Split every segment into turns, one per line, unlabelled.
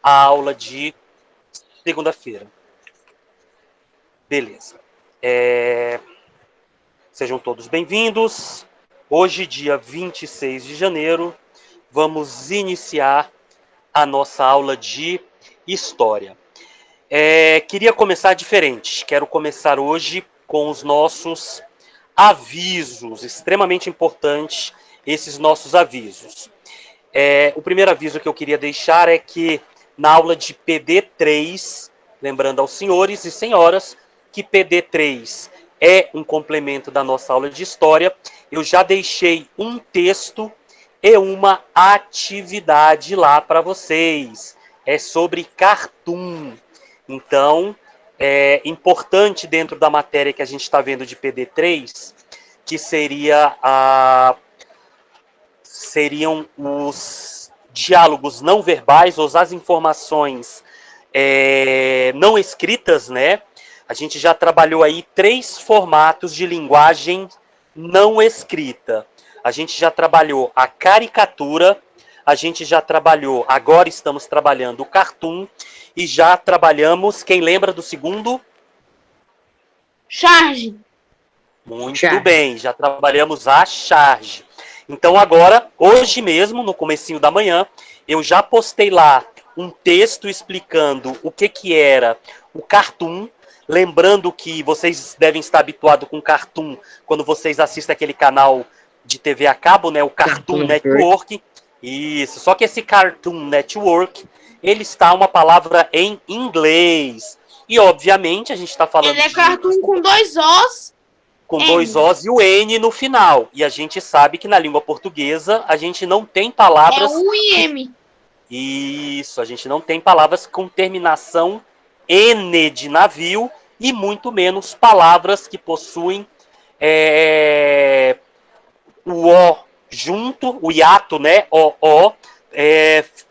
a aula de segunda-feira. Beleza. Sejam todos bem-vindos. Hoje, dia 26 de janeiro, vamos iniciar a nossa aula de História. Queria começar diferente. Quero começar hoje com os nossos avisos, extremamente importantes, esses nossos avisos. O primeiro aviso que eu queria deixar é que na aula de PD3, lembrando aos senhores e senhoras que PD3 é um complemento da nossa aula de História, eu já deixei um texto e uma atividade lá para vocês. É sobre cartoon. Então, é importante dentro da matéria que a gente está vendo de PD3, que seriam os diálogos não verbais, ou as informações não escritas, né? A gente já trabalhou aí 3 formatos de linguagem não escrita. A gente já trabalhou a caricatura, a gente já trabalhou, agora estamos trabalhando o cartoon, e já trabalhamos, quem lembra do segundo?
Charge.
Muito bem, já trabalhamos a charge. Então agora, hoje mesmo, no comecinho da manhã, eu já postei lá um texto explicando o que era o cartoon. Lembrando que vocês devem estar habituados com cartoon quando vocês assistem aquele canal de TV a cabo, né? O Cartoon Network. Isso, só que esse Cartoon Network, ele está uma palavra em inglês. E, obviamente, a gente está falando
Ele é cartoon com 2 Os.
Com 2 Os e o N no final. E a gente sabe que na língua portuguesa a gente não tem palavras...
É U e M.
Isso, a gente não tem palavras com terminação N de navio e muito menos palavras que possuem o O junto, o hiato, né? O,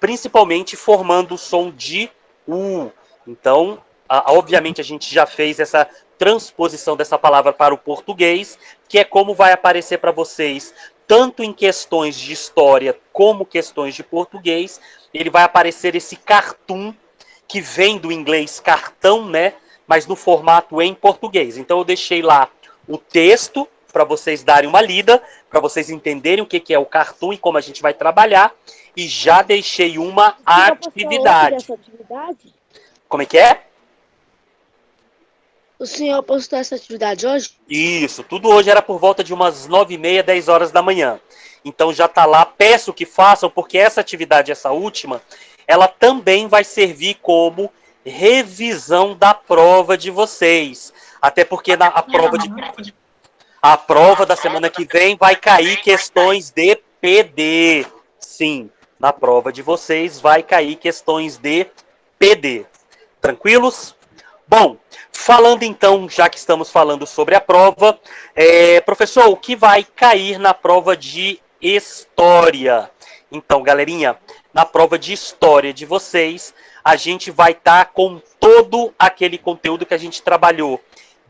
principalmente formando o som de U. Então, obviamente a gente já fez essa transposição dessa palavra para o português, que é como vai aparecer para vocês, tanto em questões de história como questões de português. Ele vai aparecer esse cartoon, que vem do inglês cartão, né? Mas no formato em português. Então eu deixei lá o texto para vocês darem uma lida, para vocês entenderem o que é o cartoon e como a gente vai trabalhar. E já deixei uma atividade. Como é que é?
O senhor postou essa atividade hoje?
Isso, tudo hoje era por volta de umas 9h30, 10 horas da manhã. Então já está lá, peço que façam, porque essa atividade, essa última, ela também vai servir como revisão da prova de vocês. Até porque a prova da semana que vem vai cair questões de PD. Sim, na prova de vocês vai cair questões de PD. Tranquilos? Bom, falando então, já que estamos falando sobre a prova, professor, o que vai cair na prova de História? Então, galerinha, na prova de História de vocês, a gente vai estar com todo aquele conteúdo que a gente trabalhou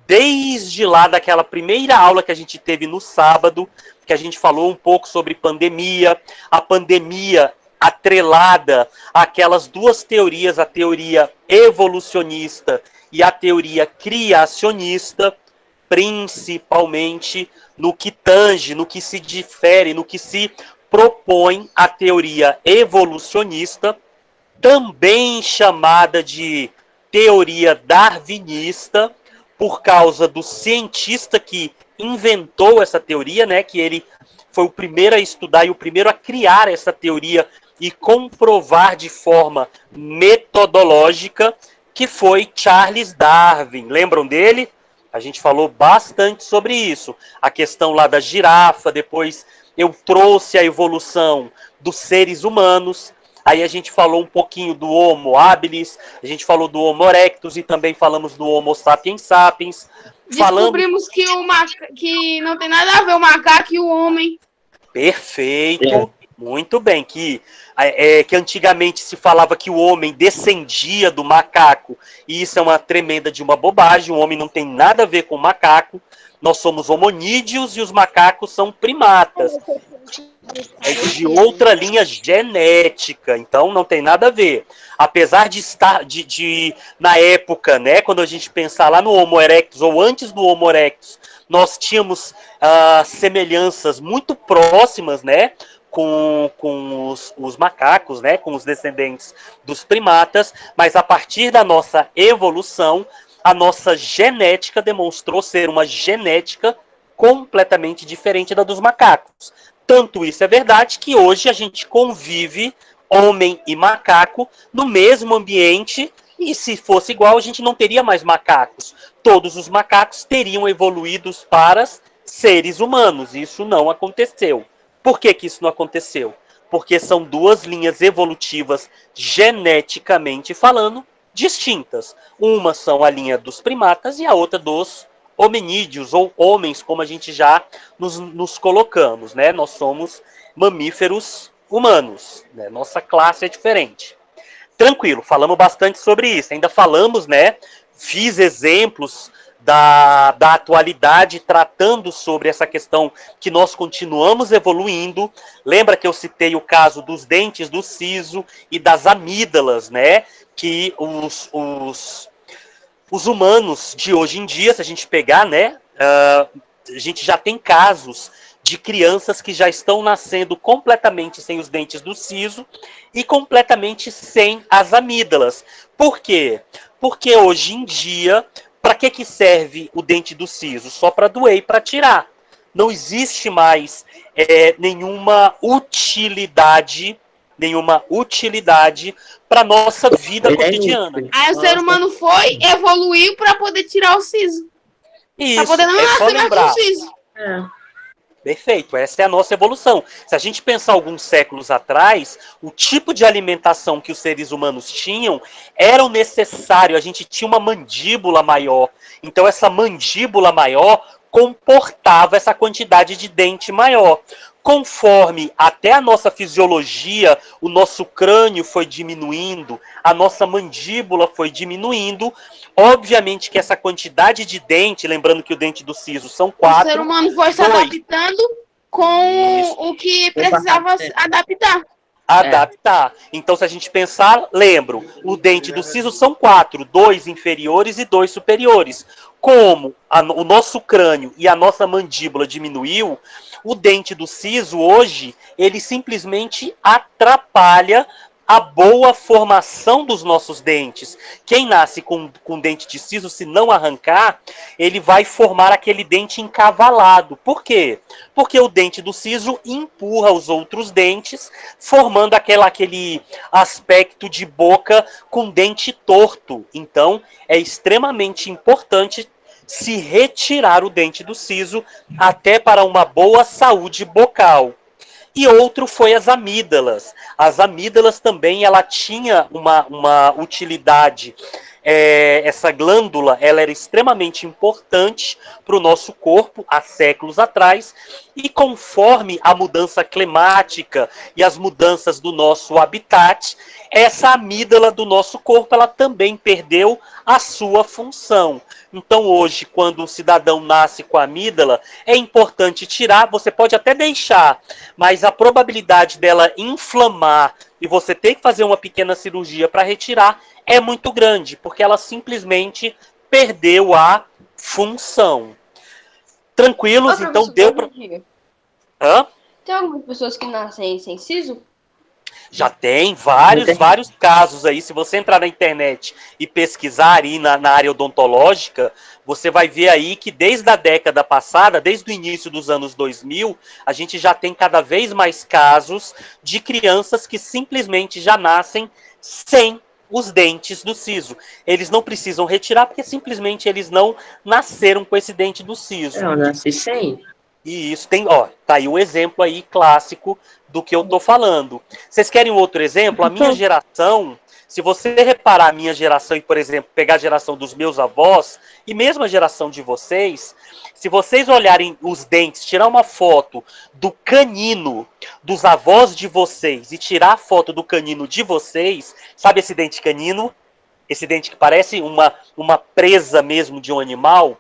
desde lá daquela primeira aula que a gente teve no sábado, que a gente falou um pouco sobre pandemia, a pandemia atrelada àquelas 2 teorias, a teoria evolucionista e a teoria criacionista, principalmente no que tange, no que se difere, no que se propõe a teoria evolucionista, também chamada de teoria darwinista, por causa do cientista que inventou essa teoria, né, que ele foi o primeiro a estudar e o primeiro a criar essa teoria e comprovar de forma metodológica, que foi Charles Darwin. Lembram dele? A gente falou bastante sobre isso. A questão lá da girafa, depois eu trouxe a evolução dos seres humanos. Aí a gente falou um pouquinho do Homo habilis, a gente falou do Homo erectus e também falamos do Homo sapiens sapiens.
Descobrimos que não tem nada a ver o macaco e o homem.
Perfeito. Muito bem, que antigamente se falava que o homem descendia do macaco, e isso é uma tremenda de uma bobagem, o homem não tem nada a ver com o macaco, nós somos homonídeos e os macacos são primatas, é de outra linha genética, então não tem nada a ver. Apesar de estar, na época, né, quando a gente pensar lá no Homo erectus, ou antes do Homo erectus, nós tínhamos semelhanças muito próximas, né, com os macacos, né, com os descendentes dos primatas, mas a partir da nossa evolução, a nossa genética demonstrou ser uma genética completamente diferente da dos macacos. Tanto isso é verdade que hoje a gente convive, homem e macaco, no mesmo ambiente, e se fosse igual, a gente não teria mais macacos. Todos os macacos teriam evoluído para seres humanos. Isso não aconteceu. Por que isso não aconteceu? Porque são duas linhas evolutivas, geneticamente falando, distintas. Uma são a linha dos primatas e a outra dos hominídeos, ou homens, como a gente já nos colocamos, né? Nós somos mamíferos humanos, né? Nossa classe é diferente. Tranquilo, falamos bastante sobre isso. Ainda falamos, né? Fiz exemplos da atualidade tratando sobre essa questão que nós continuamos evoluindo. Lembra que eu citei o caso dos dentes do siso e das amígdalas, né? Que os humanos de hoje em dia, se a gente pegar, né? A gente já tem casos de crianças que já estão nascendo completamente sem os dentes do siso e completamente sem as amígdalas. Por quê? Porque hoje em dia, para que serve o dente do siso? Só para doer e para tirar. Não existe mais nenhuma utilidade para nossa vida cotidiana.
Aí o ser humano evoluiu para poder tirar o siso.
Isso,
para poder não nascer mais com o siso.
Perfeito, essa é a nossa evolução. Se a gente pensar alguns séculos atrás, o tipo de alimentação que os seres humanos tinham era o necessário, a gente tinha uma mandíbula maior. Então essa mandíbula maior comportava essa quantidade de dente maior. Conforme até a nossa fisiologia, o nosso crânio foi diminuindo, a nossa mandíbula foi diminuindo, obviamente que essa quantidade de dente, lembrando que o dente do siso são 4.
O ser humano foi se adaptando com o que precisava adaptar.
Adaptar. Então, se a gente pensar, lembro, o dente do siso são 4, 2 inferiores e 2 superiores. Como o nosso crânio e a nossa mandíbula diminuiu, o dente do siso hoje, ele simplesmente atrapalha a boa formação dos nossos dentes. Quem nasce com dente de siso, se não arrancar, ele vai formar aquele dente encavalado. Por quê? Porque o dente do siso empurra os outros dentes, formando aquele aspecto de boca com dente torto. Então, é extremamente importante se retirar o dente do siso, até para uma boa saúde bucal. E outro foi as amígdalas. As amígdalas também, ela tinha uma utilidade. Essa glândula, ela era extremamente importante para o nosso corpo há séculos atrás, e conforme a mudança climática e as mudanças do nosso habitat, essa amígdala do nosso corpo, ela também perdeu a sua função. Então hoje, quando um cidadão nasce com a amígdala, é importante tirar, você pode até deixar, mas a probabilidade dela inflamar e você ter que fazer uma pequena cirurgia para retirar é muito grande, porque ela simplesmente perdeu a função. Tranquilos, então deu para...
Tem algumas pessoas que nascem sem siso?
Já tem vários casos aí. Se você entrar na internet e pesquisar aí na área odontológica, você vai ver aí que desde a década passada, desde o início dos anos 2000, a gente já tem cada vez mais casos de crianças que simplesmente já nascem sem os dentes do siso. Eles não precisam retirar porque simplesmente eles não nasceram com esse dente do siso.
Eu nasci sem.
E isso tem, ó, tá aí um exemplo aí clássico do que eu tô falando. Vocês querem um outro exemplo? A minha geração, se você reparar a minha geração e, por exemplo, pegar a geração dos meus avós e mesmo a geração de vocês, se vocês olharem os dentes, tirar uma foto do canino dos avós de vocês e tirar a foto do canino de vocês, sabe esse dente canino? Esse dente que parece uma presa mesmo de um animal?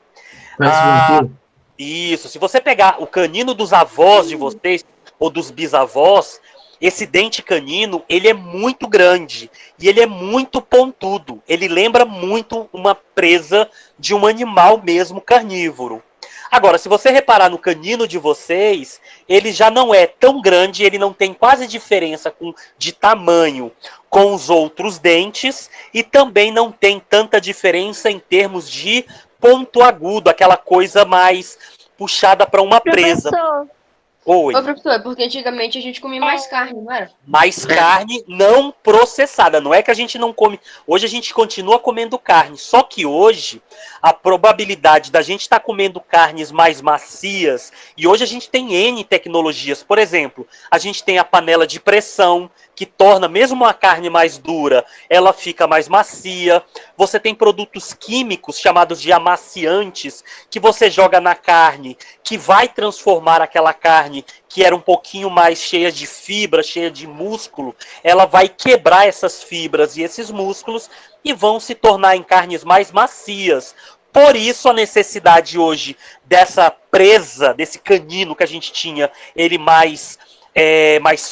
Parece vampiro.
Isso, se você pegar o canino dos avós de vocês, ou dos bisavós, esse dente canino, ele é muito grande, e ele é muito pontudo, ele lembra muito uma presa de um animal mesmo carnívoro. Agora, se você reparar no canino de vocês, ele já não é tão grande, ele não tem quase diferença de tamanho com os outros dentes, e também não tem tanta diferença em termos de ponto agudo, aquela coisa mais puxada para uma presa. Oi.
Ô, professor, é porque antigamente a gente comia mais carne, não era?
Mais carne não processada. Não é que a gente não come. Hoje a gente continua comendo carne. Só que hoje a probabilidade da gente estar comendo carnes mais macias. E hoje a gente tem N tecnologias. Por exemplo, a gente tem a panela de pressão, que torna mesmo a carne mais dura, ela fica mais macia. Você tem produtos químicos chamados de amaciantes que você joga na carne, que vai transformar aquela carne que era um pouquinho mais cheia de fibra, cheia de músculo, ela vai quebrar essas fibras e esses músculos e vão se tornar em carnes mais macias. Por isso a necessidade hoje dessa presa, desse canino que a gente tinha, ele mais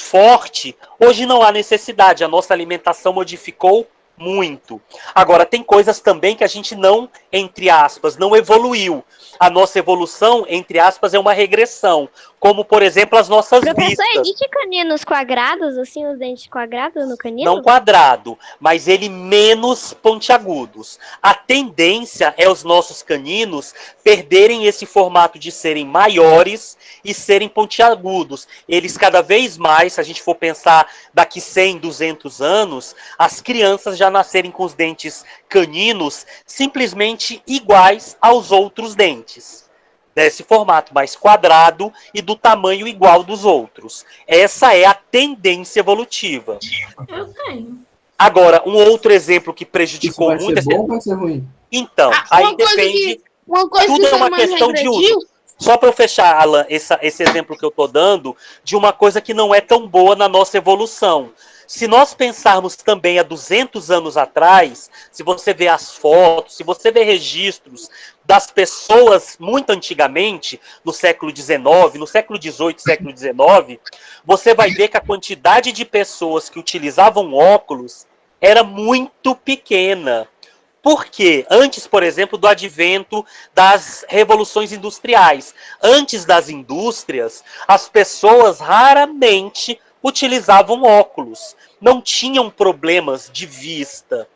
forte, hoje não há necessidade, a nossa alimentação modificou muito. Agora, tem coisas também que a gente não, entre aspas, não evoluiu. A nossa evolução, entre aspas, é uma regressão. Como, por exemplo, as nossas
Professor,
vistas.
existe caninos quadrados, assim, os dentes quadrados no canino?
Não quadrado, mas ele menos pontiagudos. A tendência é os nossos caninos perderem esse formato de serem maiores e serem pontiagudos. Eles cada vez mais, se a gente for pensar daqui 100, 200 anos, as crianças já nascerem com os dentes caninos simplesmente iguais aos outros dentes. Desse formato mais quadrado e do tamanho igual dos outros. Essa é a tendência evolutiva.
Eu tenho.
Agora, um outro exemplo que prejudicou
Isso vai
muito...
ser bom ou vai ser ruim?
Então, aí depende... Tudo é uma questão de uso. Só para eu fechar, Alan, esse exemplo que eu estou dando, de uma coisa que não é tão boa na nossa evolução. Se nós pensarmos também há 200 anos atrás, se você vê as fotos, se você vê registros das pessoas muito antigamente, no século XIX, no século XVIII, século XIX, você vai ver que a quantidade de pessoas que utilizavam óculos era muito pequena. Por quê? Antes, por exemplo, do advento das revoluções industriais. Antes das indústrias, as pessoas raramente utilizavam óculos. Não tinham problemas de vista.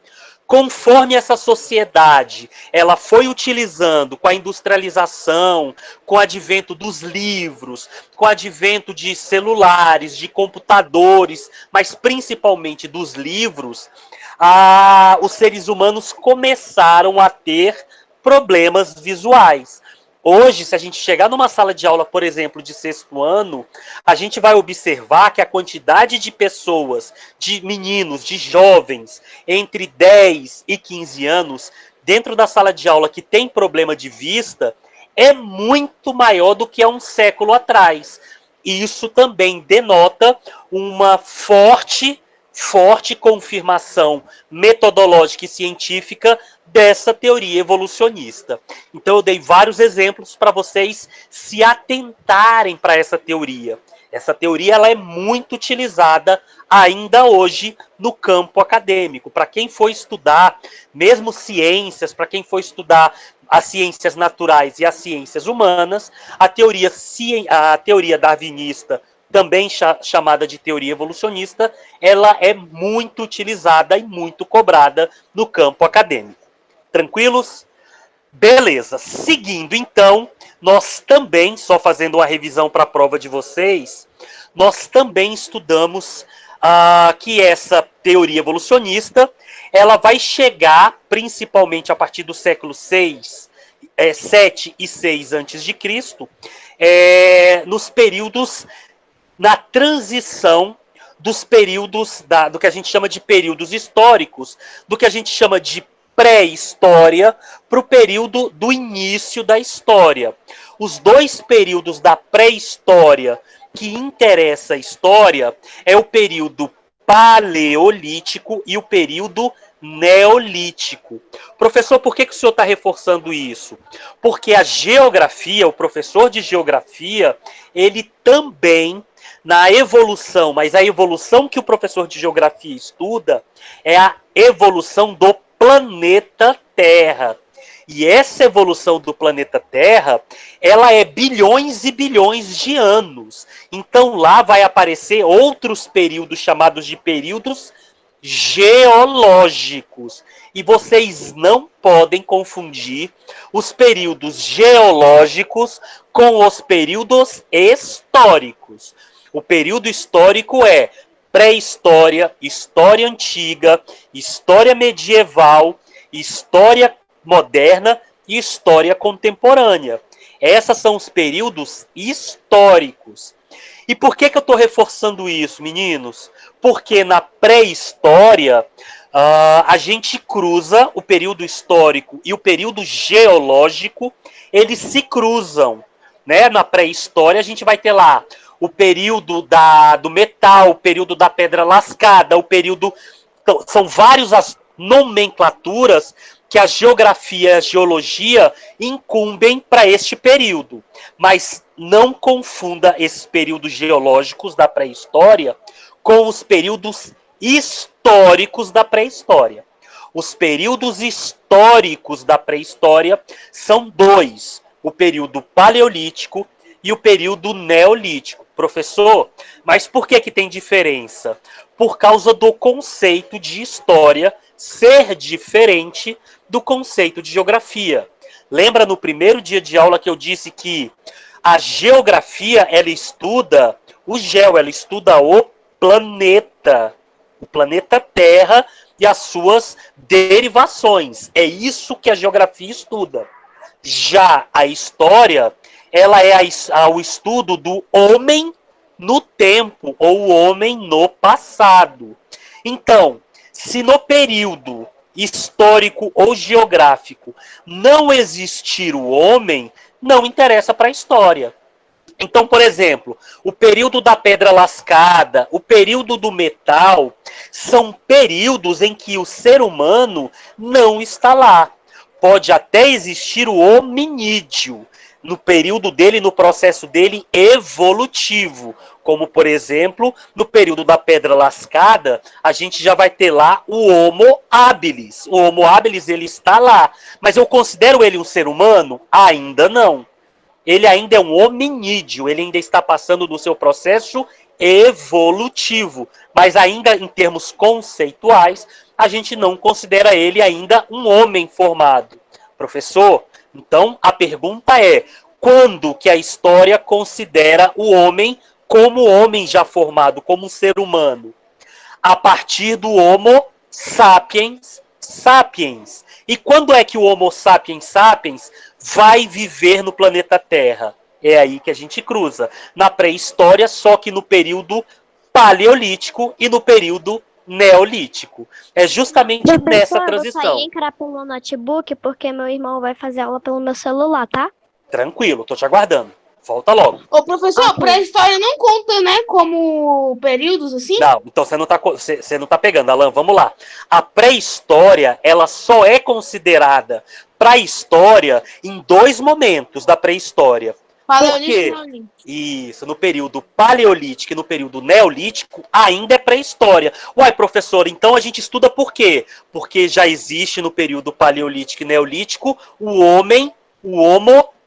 Conforme essa sociedade ela foi utilizando com a industrialização, com o advento dos livros, com o advento de celulares, de computadores, mas principalmente dos livros, os seres humanos começaram a ter problemas visuais. Hoje, se a gente chegar numa sala de aula, por exemplo, de 6º ano, a gente vai observar que a quantidade de pessoas, de meninos, de jovens, entre 10 e 15 anos, dentro da sala de aula que tem problema de vista, é muito maior do que há um século atrás. E isso também denota uma forte confirmação metodológica e científica dessa teoria evolucionista. Então eu dei vários exemplos para vocês se atentarem para essa teoria. Essa teoria ela é muito utilizada ainda hoje no campo acadêmico. Para quem for estudar, mesmo ciências, para quem for estudar as ciências naturais e as ciências humanas, a teoria darwinista, também chamada de teoria evolucionista, ela é muito utilizada e muito cobrada no campo acadêmico. Tranquilos? Beleza. Seguindo, então, nós também, só fazendo uma revisão para a prova de vocês, nós também estudamos que essa teoria evolucionista, ela vai chegar, principalmente a partir do século 7 e 6 a.C., nos períodos, na transição dos períodos, do que a gente chama de períodos históricos, do que a gente chama de pré-história, para o período do início da história. Os dois períodos da pré-história que interessa a história é o período paleolítico e o período neolítico. Professor, por que o senhor está reforçando isso? Porque a geografia, o professor de geografia, ele também, na evolução, mas a evolução que o professor de geografia estuda é a evolução do planeta Terra. E essa evolução do planeta Terra, ela é bilhões e bilhões de anos. Então lá vai aparecer outros períodos chamados de períodos geológicos. E vocês não podem confundir os períodos geológicos com os períodos históricos. O período histórico é pré-história, história antiga, história medieval, história moderna e história contemporânea. Esses são os períodos históricos. E por que eu estou reforçando isso, meninos? Porque na pré-história, a gente cruza o período histórico e o período geológico, eles se cruzam. Né? Na pré-história, a gente vai ter lá o período do metal, o período da pedra lascada, o período... Então, são várias as nomenclaturas que a geografia e a geologia incumbem para este período. Mas não confunda esses períodos geológicos da pré-história com os períodos históricos da pré-história. Os períodos históricos da pré-história são dois: o período paleolítico e o período neolítico. Professor, mas por que tem diferença? Por causa do conceito de história ser diferente do conceito de geografia. Lembra no primeiro dia de aula que eu disse que a geografia, ela estuda o geo, ela estuda o planeta Terra e as suas derivações. É isso que a geografia estuda. Já a história, ela é o estudo do homem no tempo, ou o homem no passado. Então, se no período histórico ou geográfico não existir o homem, não interessa para a história. Então, por exemplo, o período da pedra lascada, o período do metal, são períodos em que o ser humano não está lá. Pode até existir o hominídeo no período dele, no processo dele evolutivo. Como, por exemplo, no período da pedra lascada, a gente já vai ter lá o Homo habilis. O Homo habilis, ele está lá. Mas eu considero ele um ser humano? Ainda não. Ele ainda é um hominídeo, ele ainda está passando do seu processo evolutivo. Mas ainda em termos conceituais, a gente não considera ele ainda um homem formado. Professor, então a pergunta é: quando que a história considera o homem como homem já formado, como um ser humano? A partir do Homo sapiens sapiens. E quando é que o Homo sapiens sapiens vai viver no planeta Terra? É aí que a gente cruza. Na pré-história, só que no período paleolítico e no período neolítico. É justamente nessa transição.
Eu vou sair encarar pelo notebook porque meu irmão vai fazer aula pelo meu celular, tá?
Tranquilo, tô te aguardando. Volta logo.
Ô, professor, pré-história não conta, né? Como períodos, assim?
Não, então você não tá pegando, Alan. Vamos lá. A pré-história, ela só é considerada pré-história em dois momentos da pré-história.
Paleolítico.
Por quê? Isso, no período paleolítico e no período neolítico, ainda é pré-história. Uai, professor, então a gente estuda por quê? Porque já existe no período paleolítico e neolítico o Homo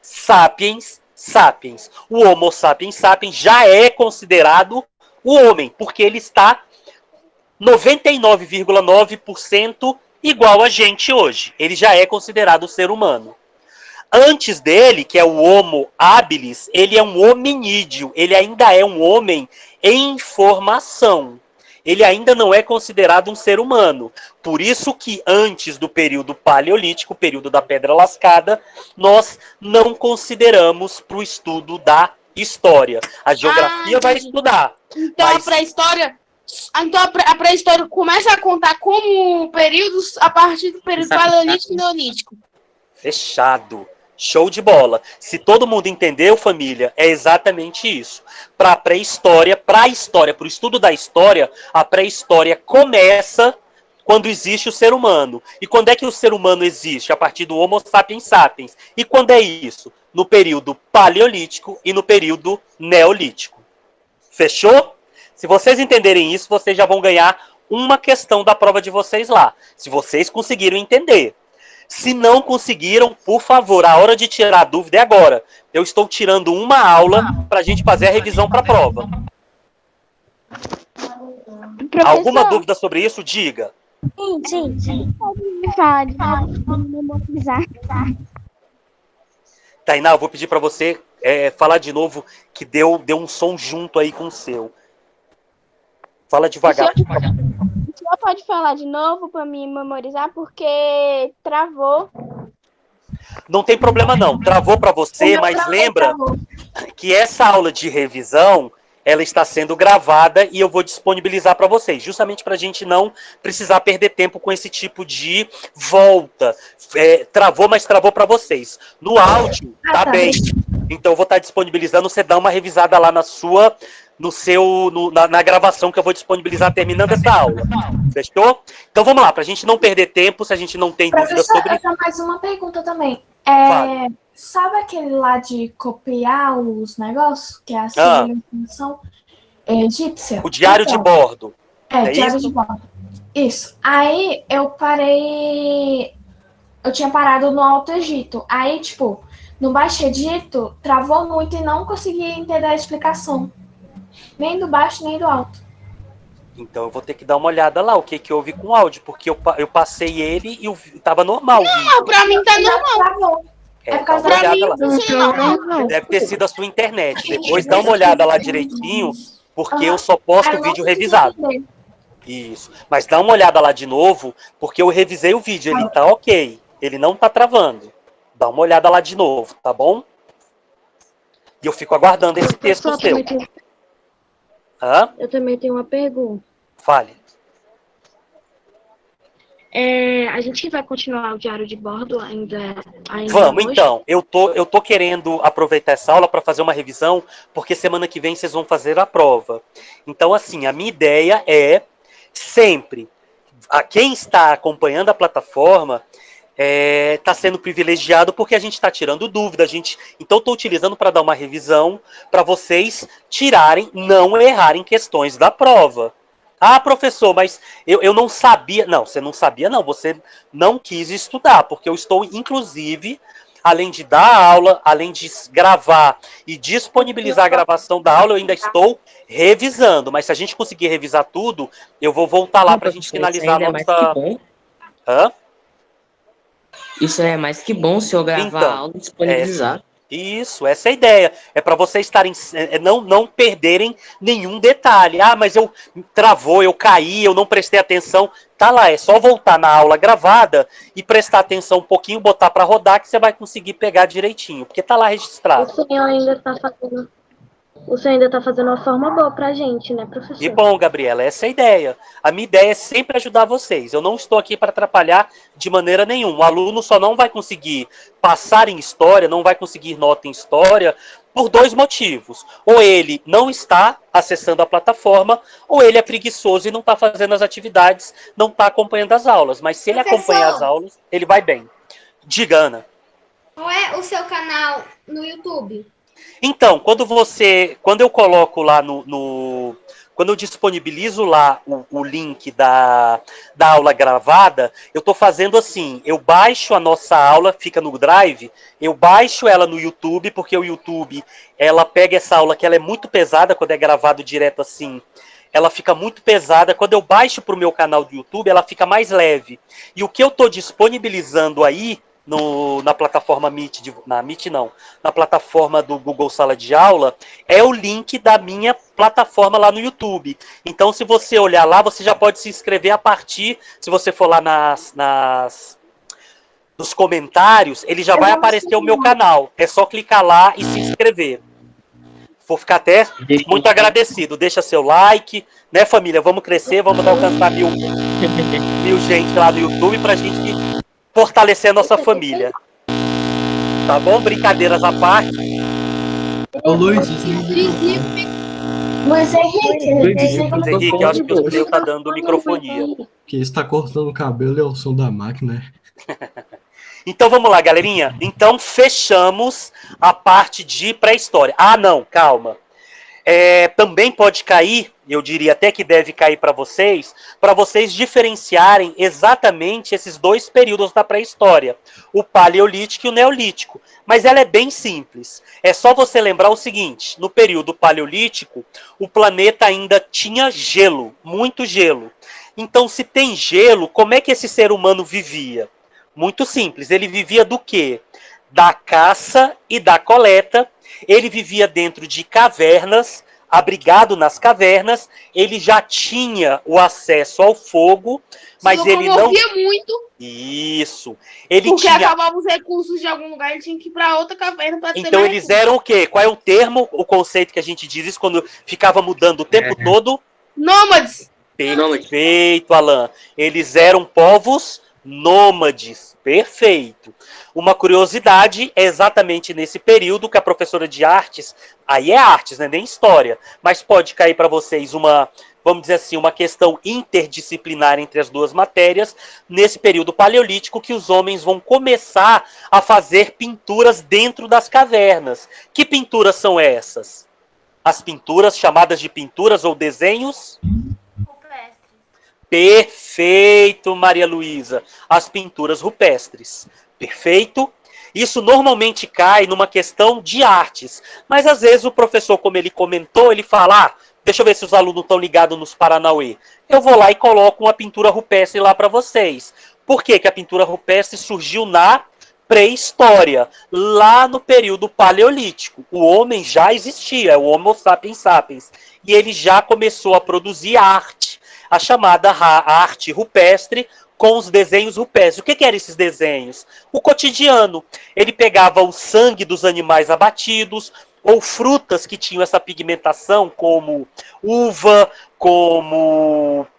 sapiens sapiens. O Homo sapiens sapiens já é considerado o homem, porque ele está 99,9% igual a gente hoje. Ele já é considerado o ser humano. Antes dele, que é o Homo habilis, ele é um hominídeo. Ele ainda é um homem em formação. ele ainda não é considerado um ser humano. Por isso que antes do período paleolítico, o período da pedra lascada, nós não consideramos para o estudo da história. A geografia vai estudar.
Então
mas...
a pré-história começa a contar como períodos a partir do período paleolítico e neolítico.
Fechado. Show de bola. Se todo mundo entendeu, família, é exatamente isso. Para a pré-história, para o estudo da história, a pré-história começa quando existe o ser humano. E quando é que o ser humano existe? A partir do Homo sapiens sapiens. E quando é isso? No período paleolítico e no período neolítico. Fechou? Se vocês entenderem isso, vocês já vão ganhar uma questão da prova de vocês lá. Se vocês conseguiram entender. Se não conseguiram, por favor, a hora de tirar a dúvida é agora. Eu estou tirando uma aula para a gente fazer a revisão para a prova.
Professor,
Alguma dúvida sobre isso? Diga.
sim. Pode falar de memorizar.
Tainá, eu vou pedir para você falar de novo, que deu um som junto aí com o seu. Fala devagar.
O senhor pode falar de novo para me memorizar, porque travou.
Não tem problema não, travou para você, mas lembra que essa aula de revisão, ela está sendo gravada e eu vou disponibilizar para vocês, justamente para a gente não precisar perder tempo com esse tipo de volta. Travou, mas travou para vocês. No áudio, tá bem. Então eu vou estar disponibilizando, você dá uma revisada lá na gravação que eu vou disponibilizar terminando essa aula. Fechou? Então vamos lá, para a gente não perder tempo, se a gente não tem dúvida sobre...
Eu tenho mais uma pergunta também. Sabe aquele lá de copiar os negócios, que é a civilização egípcia?
O diário de bordo.
Diário de bordo. Isso. Aí eu parei... Eu tinha parado no Alto Egito. Aí, tipo, no Baixo Egito, travou muito e não consegui entender a explicação. Nem do baixo, nem do alto.
Então eu vou ter que dar uma olhada lá, o que houve com o áudio, porque eu passei ele e tava normal.
Não, pra mim tá normal.
É por causa
da
mim, não.
Deve ter sido a sua internet. Depois dá uma olhada lá direitinho, porque eu só posto vídeo revisado. Isso. Mas dá uma olhada lá de novo, porque eu revisei o vídeo, ele tá ok. Ele não tá travando. Dá uma olhada lá de novo, tá bom? E eu fico aguardando esse texto seu.
Eu também tenho uma pergunta.
Fale.
A gente vai continuar o diário de bordo ainda
Vamos,
hoje?
então. Eu tô querendo aproveitar essa aula para fazer uma revisão, porque semana que vem vocês vão fazer a prova. Então, assim, a minha ideia é sempre, a quem está acompanhando a plataforma está sendo privilegiado porque a gente está tirando dúvida. Então, estou utilizando para dar uma revisão para vocês não errarem questões da prova. Ah, professor, mas eu não sabia. Não, você não sabia, não. Você não quis estudar, porque eu estou, inclusive, além de dar aula, além de gravar e disponibilizar a gravação da aula, eu ainda estou revisando. Mas se a gente conseguir revisar tudo, eu vou voltar lá para a gente finalizar a nossa... Hã?
Isso é mais que bom se eu gravar a aula e disponibilizar.
Isso, essa é a ideia. É para vocês não perderem nenhum detalhe. Ah, mas travou, eu caí, eu não prestei atenção. Tá lá, é só voltar na aula gravada e prestar atenção um pouquinho, botar para rodar que você vai conseguir pegar direitinho, porque tá lá registrado.
O senhor ainda tá fazendo uma forma boa pra gente, né, professor?
E bom, Gabriela, essa é a ideia. A minha ideia é sempre ajudar vocês. Eu não estou aqui para atrapalhar de maneira nenhuma. O aluno só não vai conseguir passar em história, não vai conseguir nota em história, por dois motivos. Ou ele não está acessando a plataforma, ou ele é preguiçoso e não está fazendo as atividades, não está acompanhando as aulas. Mas se ele acompanhar as aulas, ele vai bem. Diga, Ana.
Qual é o seu canal no YouTube?
Então, quando eu coloco lá quando eu disponibilizo lá o link da aula gravada, eu estou fazendo assim, eu baixo a nossa aula, fica no Drive, eu baixo ela no YouTube, porque o YouTube, ela pega essa aula que ela é muito pesada, quando é gravado direto assim, ela fica muito pesada. Quando eu baixo para o meu canal do YouTube, ela fica mais leve. E o que eu estou disponibilizando aí, na plataforma Meet, na Meet não, na plataforma do Google Sala de Aula, é o link da minha plataforma lá no YouTube. Então, se você olhar lá, você já pode se inscrever a partir, se você for lá nos comentários, ele já vai aparecer o meu canal. É só clicar lá e se inscrever. Vou ficar até muito agradecido. Deixa seu like, né, família? Vamos crescer, vamos alcançar mil gente lá no YouTube pra gente fortalecer a nossa família. Tá bom? Brincadeiras à parte.
Ô, Luiz,
Luiz Henrique,
eu acho que o seu tá dando microfonia.
que está cortando o cabelo é o som da máquina.
Então vamos lá, galerinha. Então fechamos a parte de pré-história. Ah, não, calma. Também pode cair, eu diria até que deve cair para vocês diferenciarem exatamente esses dois períodos da pré-história, o paleolítico e o neolítico. Mas ela é bem simples. É só você lembrar o seguinte: no período paleolítico, o planeta ainda tinha gelo, muito gelo. Então, se tem gelo, como é que esse ser humano vivia? Muito simples. Ele vivia do quê? Da caça e da coleta. Ele vivia dentro de cavernas, abrigado nas cavernas. Ele já tinha o acesso ao fogo, mas ele não
via muito.
Isso. Ele
porque
tinha...
acabavam os recursos de algum lugar, ele tinha que ir para outra caverna para ter
Então
mais
eles
recursos.
eram o quê? Qual é o termo, o conceito que a gente diz isso quando ficava mudando o tempo todo?
Nômades.
Perfeito, Alan. Eles eram povos nômades. Perfeito. Uma curiosidade é exatamente nesse período que a professora de artes, aí é artes, né, nem história, mas pode cair para vocês uma, vamos dizer assim, uma questão interdisciplinar entre as duas matérias, nesse período paleolítico que os homens vão começar a fazer pinturas dentro das cavernas. Que pinturas são essas? As pinturas chamadas de pinturas ou desenhos? Perfeito, Maria Luísa. As pinturas rupestres. Perfeito. Isso normalmente cai numa questão de artes. Mas às vezes o professor, como ele comentou, ele fala: deixa eu ver se os alunos estão ligados nos Paranauê. Eu vou lá e coloco uma pintura rupestre lá para vocês. Por que que a pintura rupestre surgiu na pré-história? Lá no período paleolítico. O homem já existia, é o Homo sapiens sapiens. E ele já começou a produzir arte. A chamada arte rupestre, com os desenhos rupestres. O que eram esses desenhos? O cotidiano. Ele pegava o sangue dos animais abatidos, ou frutas que tinham essa pigmentação, como uva,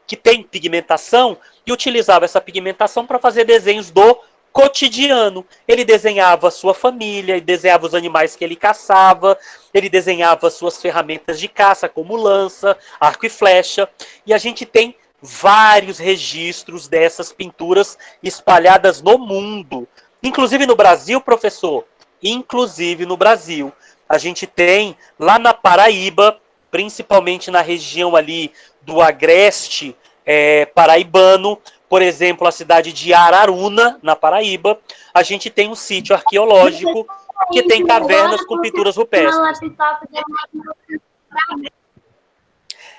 que tem pigmentação, e utilizava essa pigmentação para fazer desenhos do cotidiano. Ele desenhava a sua família, ele desenhava os animais que ele caçava, ele desenhava suas ferramentas de caça, como lança, arco e flecha, e a gente tem vários registros dessas pinturas espalhadas no mundo. Inclusive no Brasil, professor, inclusive no Brasil. A gente tem lá na Paraíba, principalmente na região ali do agreste paraibano, por exemplo, a cidade de Araruna, na Paraíba, a gente tem um sítio arqueológico que tem cavernas com pinturas rupestres.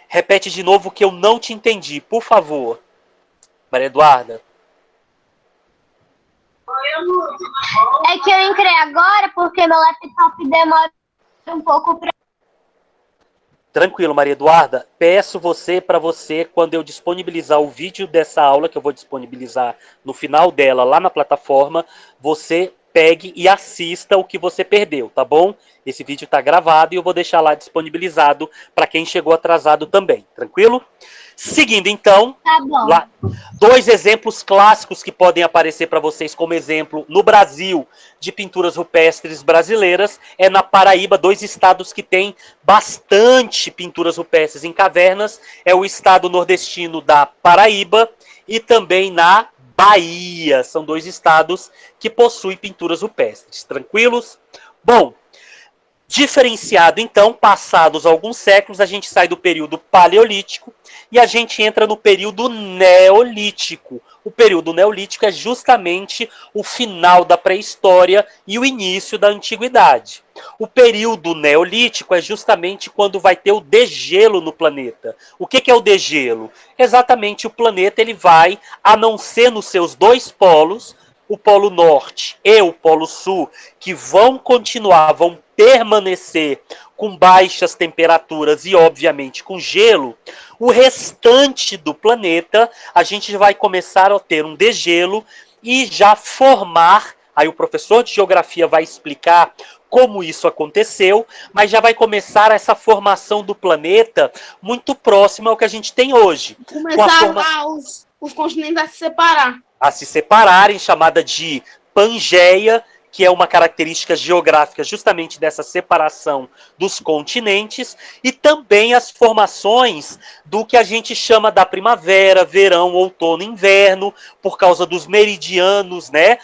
Repete de novo que eu não te entendi, por favor. Maria Eduarda.
É que eu entrei agora porque meu laptop demora um pouco para...
Tranquilo, Maria Eduarda. Peço para você, quando eu disponibilizar o vídeo dessa aula, que eu vou disponibilizar no final dela, lá na plataforma, você pegue e assista o que você perdeu, tá bom? Esse vídeo está gravado e eu vou deixar lá disponibilizado para quem chegou atrasado também, tranquilo? Seguindo, então,
Tá bom.
lá, 2 exemplos clássicos que podem aparecer para vocês como exemplo no Brasil de pinturas rupestres brasileiras é na Paraíba, 2 estados que têm bastante pinturas rupestres em cavernas, é o estado nordestino da Paraíba e também na Bahia. São 2 estados que possuem pinturas rupestres. Tranquilos? Bom, diferenciado, então, passados alguns séculos, a gente sai do período paleolítico e a gente entra no período neolítico. O período neolítico é justamente o final da pré-história e o início da antiguidade. O período neolítico é justamente quando vai ter o degelo no planeta. O que é o degelo? Exatamente, o planeta ele vai, a não ser nos seus 2 polos, o Polo Norte e o Polo Sul, que vão permanecer com baixas temperaturas e, obviamente, com gelo, o restante do planeta, a gente vai começar a ter um degelo e já formar, aí o professor de geografia vai explicar como isso aconteceu, mas já vai começar essa formação do planeta muito próxima ao que a gente tem hoje.
Começar os continentes a se separar.
A se separarem, chamada de Pangeia, que é uma característica geográfica justamente dessa separação dos continentes, e também as formações do que a gente chama da primavera, verão, outono, inverno, por causa dos meridianos, né?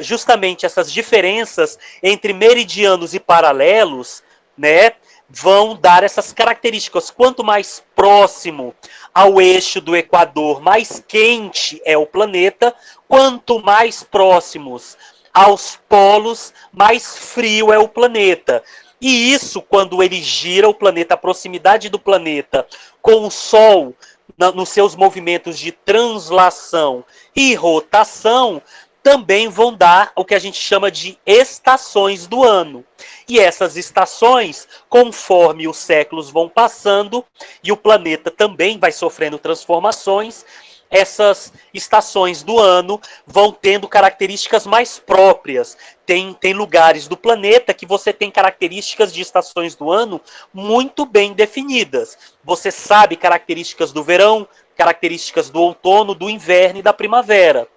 Justamente essas diferenças entre meridianos e paralelos, né, vão dar essas características. Quanto mais próximo ao eixo do Equador, mais quente é o planeta. Quanto mais próximos aos polos, mais frio é o planeta. E isso, quando ele gira o planeta, a proximidade do planeta com o Sol, nos seus movimentos de translação e rotação, também vão dar o que a gente chama de estações do ano. E essas estações, conforme os séculos vão passando, e o planeta também vai sofrendo transformações, essas estações do ano vão tendo características mais próprias. Tem lugares do planeta que você tem características de estações do ano muito bem definidas. Você sabe características do verão, características do outono, do inverno e da primavera.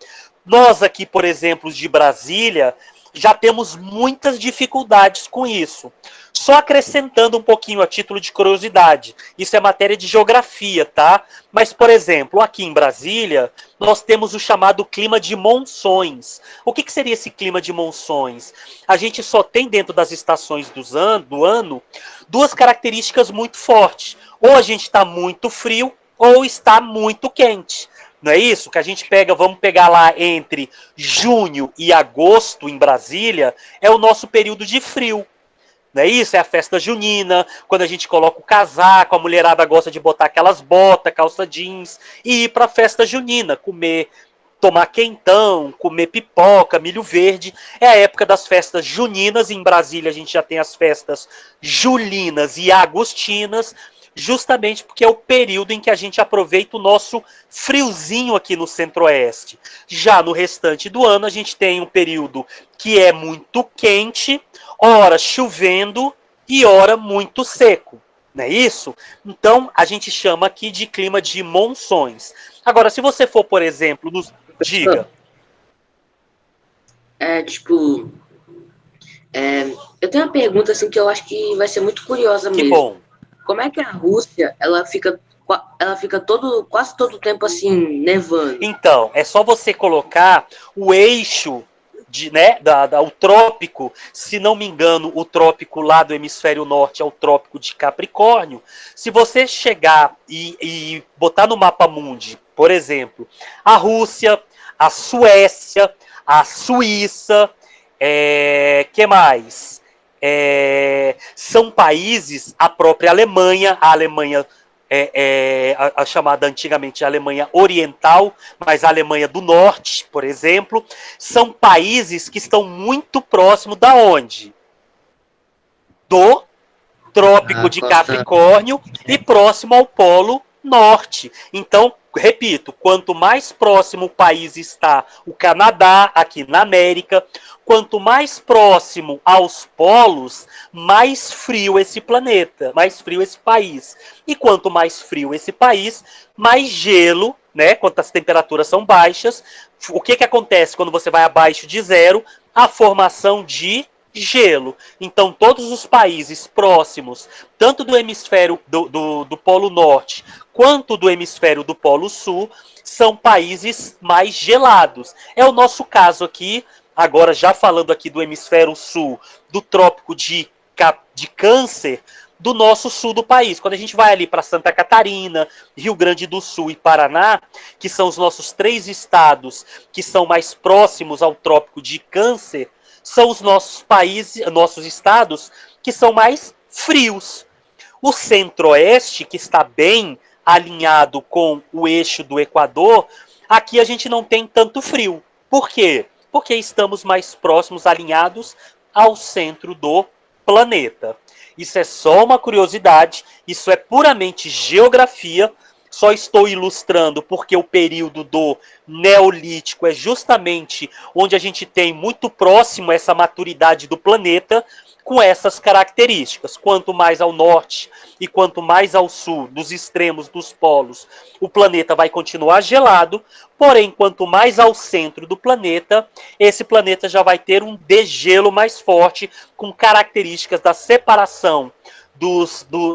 Nós aqui, por exemplo, de Brasília, já temos muitas dificuldades com isso. Só acrescentando um pouquinho a título de curiosidade, isso é matéria de geografia, tá? Mas, por exemplo, aqui em Brasília, nós temos o chamado clima de monções. O que seria esse clima de monções? A gente só tem dentro das estações do ano duas características muito fortes. Ou a gente está muito frio, ou está muito quente. Não é isso? Que a gente pega, vamos pegar lá entre junho e agosto em Brasília, é o nosso período de frio. Não é isso? É a festa junina, quando a gente coloca o casaco, a mulherada gosta de botar aquelas botas, calça jeans, e ir para a festa junina, tomar quentão, comer pipoca, milho verde. É a época das festas juninas. Em Brasília a gente já tem as festas julinas e agostinas, justamente porque é o período em que a gente aproveita o nosso friozinho aqui no centro-oeste. Já no restante do ano, a gente tem um período que é muito quente, ora chovendo e ora muito seco. Não é isso? Então, a gente chama aqui de clima de monções. Agora, se você for, por exemplo, diga.
Eu tenho uma pergunta assim que eu acho que vai ser muito curiosa mesmo.
Que bom.
Como é que a Rússia, ela fica quase todo o tempo assim, nevando?
Então, é só você colocar o eixo, o trópico, se não me engano, o trópico lá do hemisfério norte é o trópico de Capricórnio. Se você chegar e botar no mapa mundi, por exemplo, a Rússia, a Suécia, a Suíça, que mais? São países, a própria Alemanha, a chamada antigamente Alemanha Oriental, mas a Alemanha do Norte, por exemplo, são países que estão muito próximos da onde? Do trópico de Capricórnio e próximo ao Polo Norte. Então, repito, quanto mais próximo o país está, o Canadá, aqui na América, quanto mais próximo aos polos, mais frio esse planeta, mais frio esse país. E quanto mais frio esse país, mais gelo, né? Quando as temperaturas são baixas, o que acontece quando você vai abaixo de zero? A formação de gelo. Então, todos os países próximos, tanto do hemisfério do Polo Norte, quanto do hemisfério do Polo Sul, são países mais gelados. É o nosso caso aqui, agora já falando aqui do hemisfério sul, do trópico de Câncer, do nosso sul do país. Quando a gente vai ali para Santa Catarina, Rio Grande do Sul e Paraná, que são os nossos 3 estados que são mais próximos ao trópico de Câncer, são os nossos estados que são mais frios. O centro-oeste, que está bem alinhado com o eixo do Equador, aqui a gente não tem tanto frio. Por quê? Porque estamos mais próximos, alinhados ao centro do planeta. Isso é só uma curiosidade, isso é puramente geografia, só estou ilustrando porque o período do Neolítico é justamente onde a gente tem muito próximo essa maturidade do planeta, com essas características. Quanto mais ao norte e quanto mais ao sul, dos extremos dos polos, o planeta vai continuar gelado, porém, quanto mais ao centro do planeta, esse planeta já vai ter um degelo mais forte, com características da separação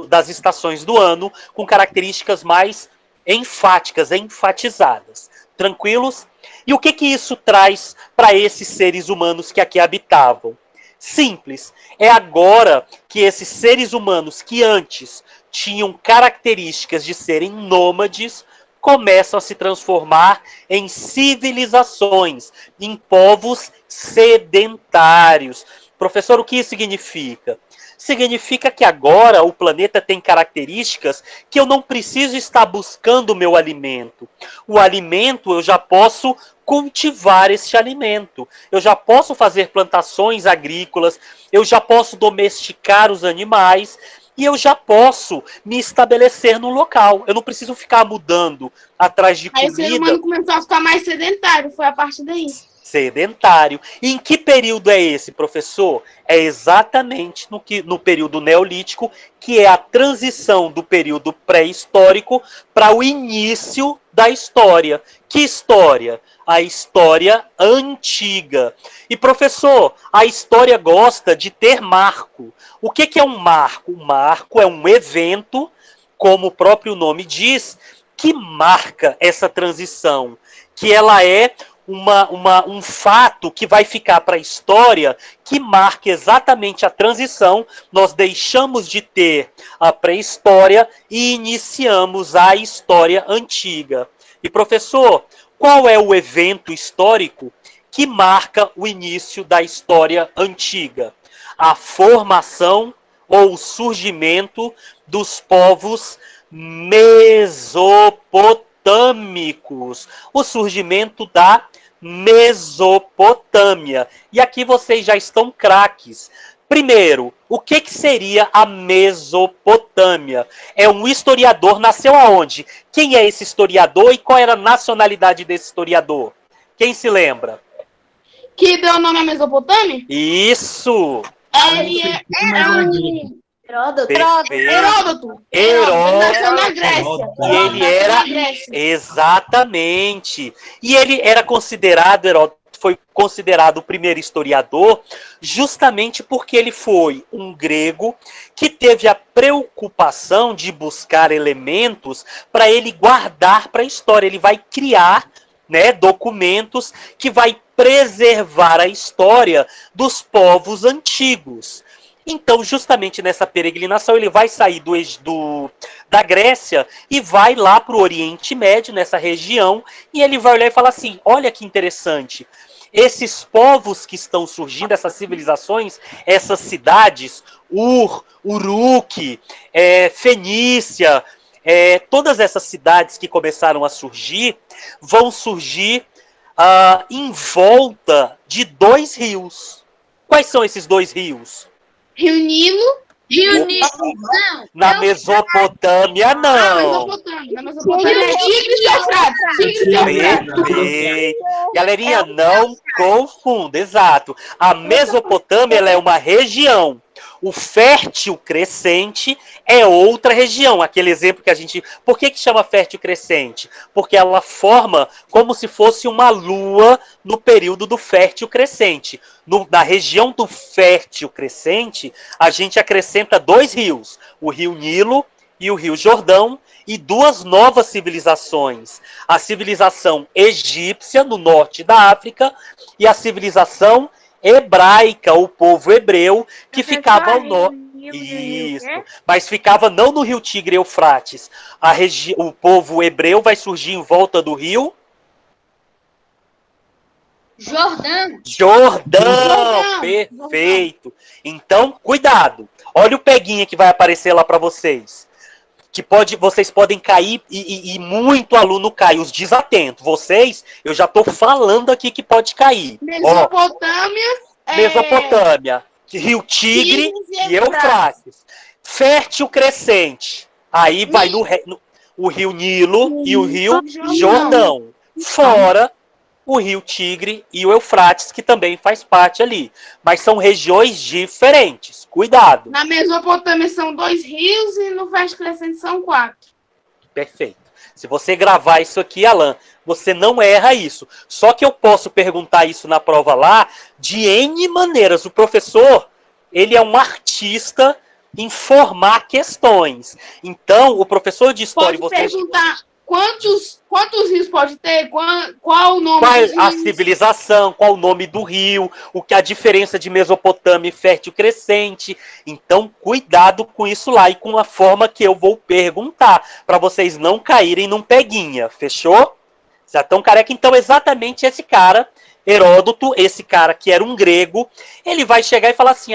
das estações do ano, com características mais enfáticas, enfatizadas. Tranquilos? E o que isso traz para esses seres humanos que aqui habitavam? Simples. É agora que esses seres humanos que antes tinham características de serem nômades começam a se transformar em civilizações, em povos sedentários. Professor, o que isso significa? Significa que agora o planeta tem características que eu não preciso estar buscando o meu alimento. O alimento eu já posso cultivar esse alimento. Eu já posso fazer plantações agrícolas, eu já posso domesticar os animais e eu já posso me estabelecer no local. Eu não preciso ficar mudando atrás de comida.
Aí o ser humano começou a ficar mais sedentário, foi a partir daí.
Sedentário. E em que período é esse, professor? É exatamente no período neolítico, que é a transição do período pré-histórico para o início da história. Que história? A história antiga. E, professor, a história gosta de ter marco. O que é um marco? Um marco é um evento, como o próprio nome diz, que marca essa transição, que ela é um fato que vai ficar para a história, que marca exatamente a transição. Nós deixamos de ter a pré-história e iniciamos a história antiga. E, professor, qual é o evento histórico que marca o início da história antiga? A formação ou o surgimento dos povos mesopotâmicos. O surgimento da Mesopotâmia. E aqui vocês já estão craques. Primeiro, o que seria a Mesopotâmia? É um historiador, nasceu aonde? Quem é esse historiador e qual era a nacionalidade desse historiador? Quem se lembra?
Que deu o nome à Mesopotâmia?
Isso!
Ele é
Heródoto.
Heródoto.
Heródoto.
Nasceu na Grécia.
E ele era... Exatamente. E ele era considerado, Heródoto foi considerado o primeiro historiador justamente porque ele foi um grego que teve a preocupação de buscar elementos para ele guardar para a história. Ele vai criar, né, documentos que vai preservar a história dos povos antigos. Então, justamente nessa peregrinação, ele vai sair da Grécia e vai lá para o Oriente Médio, nessa região, e ele vai olhar e falar assim, olha que interessante, esses povos que estão surgindo, essas civilizações, essas cidades, Uruk, Fenícia, todas essas cidades que começaram a surgir, vão surgir em volta de 2 rios. Quais são esses 2 rios?
Rio Nilo.
Na Mesopotâmia, não.
Na Mesopotâmia é Tigres e Eufrates.
Perfeito. Galerinha, não confunda, exato. A Mesopotâmia ela é uma região. O fértil crescente é outra região. Aquele exemplo que a gente... Por que chama fértil crescente? Porque ela forma como se fosse uma lua no período do fértil crescente. Na região do fértil crescente, a gente acrescenta 2 rios. O rio Nilo e o rio Jordão. E 2 novas civilizações. A civilização egípcia, no norte da África, e a civilização hebraica, o povo hebreu, que ficava ao norte. Isso. Mas ficava não no rio Tigre e Eufrates. O povo hebreu vai surgir em volta do rio Jordão. Perfeito. Então, cuidado. Olha o peguinha que vai aparecer lá para vocês. que vocês podem cair e muito aluno cai, os desatentos. Vocês, eu já estou falando aqui que pode cair. Mesopotâmia, Rio Tigre e Eufrates. Fértil crescente. Aí vai o Rio Nilo e o Rio Jordão. Fora o Rio Tigre e o Eufrates, que também faz parte ali. Mas são regiões diferentes. Cuidado.
Na Mesopotâmia são 2 rios e no Fértil Crescente são 4.
Perfeito. Se você gravar isso aqui, Alan, você não erra isso. Só que eu posso perguntar isso na prova lá de N maneiras. O professor, ele é um artista em formar questões. Então, o professor de história...
Pode perguntar quantos rios pode ter? Qual o nome dos rios?
A civilização, qual o nome do rio, o que a diferença de Mesopotâmia e Fértil Crescente. Então, cuidado com isso lá e com a forma que eu vou perguntar, para vocês não caírem num peguinha, fechou? Já estão careca? Então, exatamente esse cara, Heródoto, esse cara que era um grego, ele vai chegar e falar assim,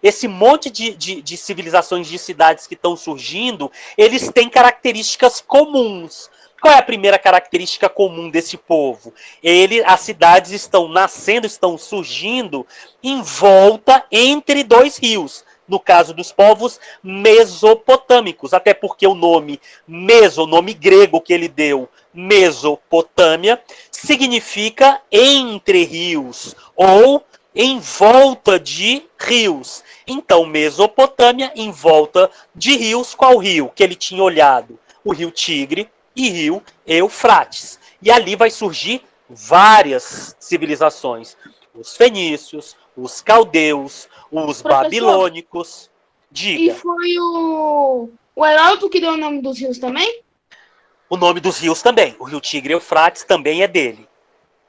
esse monte de civilizações, de cidades que estão surgindo, eles têm características comuns. Qual é a primeira característica comum desse povo? As cidades estão nascendo, estão surgindo em volta entre 2 rios. No caso dos povos mesopotâmicos, até porque o nome o nome grego que ele deu, Mesopotâmia, significa entre rios, ou em volta de rios. Então, Mesopotâmia em volta de rios. Qual rio que ele tinha olhado? O Rio Tigre e Rio Eufrates. E ali vai surgir várias civilizações. Os fenícios, os caldeus, os babilônicos. Diga.
E foi o Heródoto que deu o nome dos rios também?
O nome dos rios também. O Rio Tigre e Eufrates também é dele.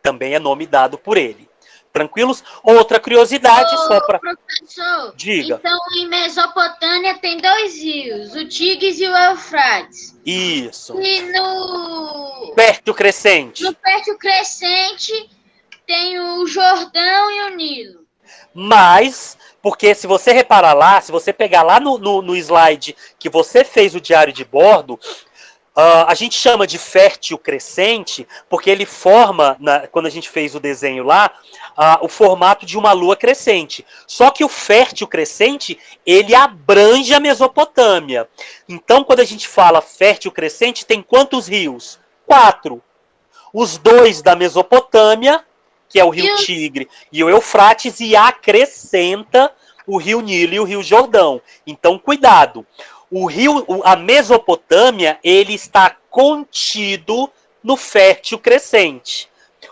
Também é nome dado por ele. Tranquilos? Outra curiosidade só para...
Professor,
diga.
Então, em Mesopotâmia tem 2 rios, o Tigres e o Eufrates.
Isso.
E no...
Fértil Crescente.
No Fértil Crescente tem o Jordão e o Nilo.
Mas, porque se você reparar lá, se você pegar lá no slide que você fez o diário de bordo, a gente chama de fértil crescente, porque ele forma, quando a gente fez o desenho lá, o formato de uma lua crescente. Só que o fértil crescente, ele abrange a Mesopotâmia. Então, quando a gente fala fértil crescente, tem quantos rios? 4. Os 2 da Mesopotâmia, que é o Rio Tigre e o Eufrates, e acrescenta o Rio Nilo e o Rio Jordão. Então, cuidado. A Mesopotâmia, ele está contido no Fértil Crescente.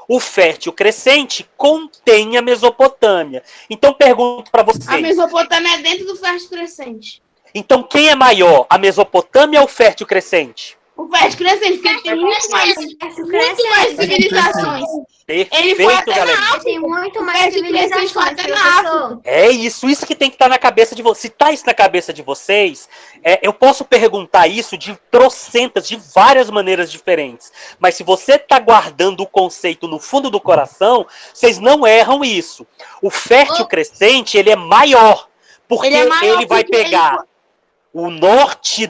O Fértil Crescente contém a Mesopotâmia. Então, pergunto para vocês.
A Mesopotâmia é dentro do Fértil Crescente.
Então, quem é maior, a Mesopotâmia ou o Fértil Crescente?
O Fértil Crescente, porque ele tem muito mais civilizações.
Perfeito,
ele foi até
galera.
na África.
Tem muito mais civilizações,
foi até na África.
É isso que tem que estar na cabeça de vocês. Se está isso na cabeça de vocês, eu posso perguntar isso de trocentas, de várias maneiras diferentes. Mas se você está guardando o conceito no fundo do coração, vocês não erram isso. O Fértil Crescente, ele é maior. Porque ele vai pegar o norte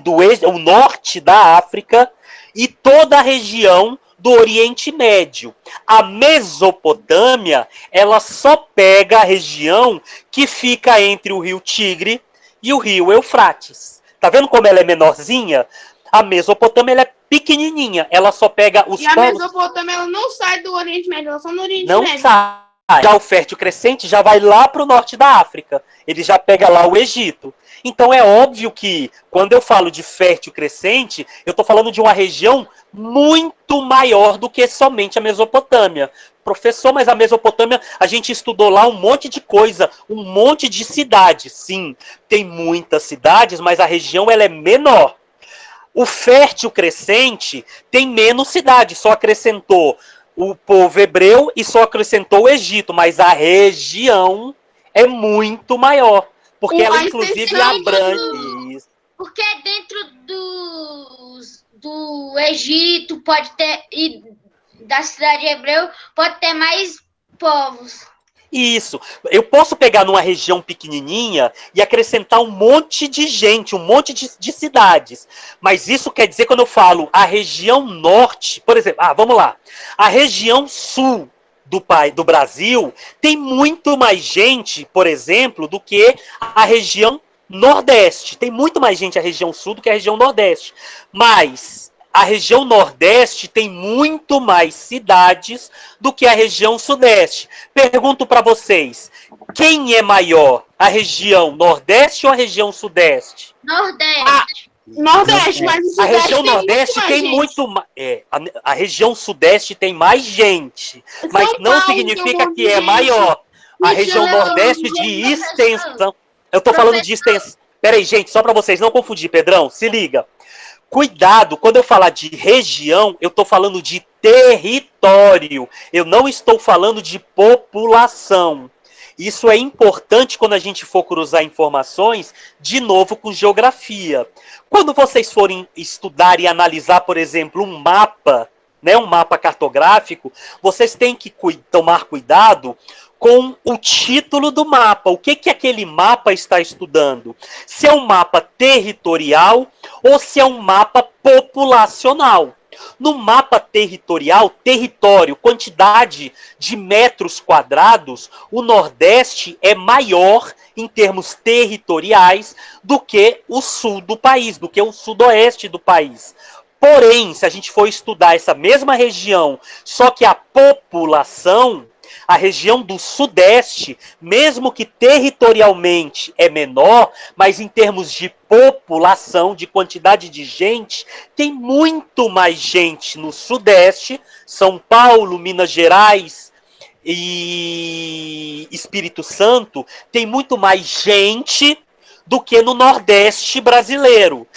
da África e toda a região do Oriente Médio. A Mesopotâmia, ela só pega a região que fica entre o Rio Tigre e o Rio Eufrates. Tá vendo como ela é menorzinha? A Mesopotâmia, ela é pequenininha. Ela só pega os povos...
E a Mesopotâmia, ela não sai do Oriente Médio, ela só no Oriente Médio.
Não sai. Já o Fértil Crescente já vai lá para o norte da África. Ele já pega lá o Egito. Então é óbvio que, quando eu falo de Fértil Crescente, eu estou falando de uma região muito maior do que somente a Mesopotâmia. Professor, mas a Mesopotâmia, a gente estudou lá um monte de coisa, um monte de cidades. Sim, tem muitas cidades, mas a região ela é menor. O Fértil Crescente tem menos cidades, só acrescentou o povo hebreu e só acrescentou o Egito, mas a região é muito maior, porque ela inclusive abrange isso.
Porque dentro do Egito pode ter, e da cidade hebreu, pode ter mais povos.
Isso. Eu posso pegar numa região pequenininha e acrescentar um monte de gente, um monte de cidades. Mas isso quer dizer, quando eu falo a região norte, por exemplo, vamos lá. A região sul do Brasil tem muito mais gente, por exemplo, do que a região nordeste. Tem muito mais gente a região sul do que a região nordeste. Mas a região nordeste tem muito mais cidades do que a região sudeste. Pergunto para vocês, quem é maior? A região nordeste ou a região sudeste?
Nordeste.
Nordeste, mas o
A
Sudeste
região nordeste tem
gente.
muito mais. A região sudeste tem mais gente. Mas
São
não
Paulo
significa
tem um
que é
monte de
maior. A
Isso
região
é
nordeste
um
de
monte de
extensão. Eu tô falando de extensão. Peraí, gente, só para vocês não confundir, Pedrão, se liga. Cuidado, quando eu falar de região, eu estou falando de território. Eu não estou falando de população. Isso é importante quando a gente for cruzar informações, de novo, com geografia. Quando vocês forem estudar e analisar, por exemplo, um mapa, né, um mapa cartográfico, vocês têm que tomar cuidado com o título do mapa. O que aquele mapa está estudando? Se é um mapa territorial ou se é um mapa populacional. No mapa territorial, território, quantidade de metros quadrados, o Nordeste é maior em termos territoriais do que o sul do país, do que o sudoeste do país. Porém, se a gente for estudar essa mesma região, só que a população, a região do Sudeste, mesmo que territorialmente é menor, mas em termos de população, de quantidade de gente, tem muito mais gente no Sudeste, São Paulo, Minas Gerais e Espírito Santo, tem muito mais gente do que no Nordeste brasileiro.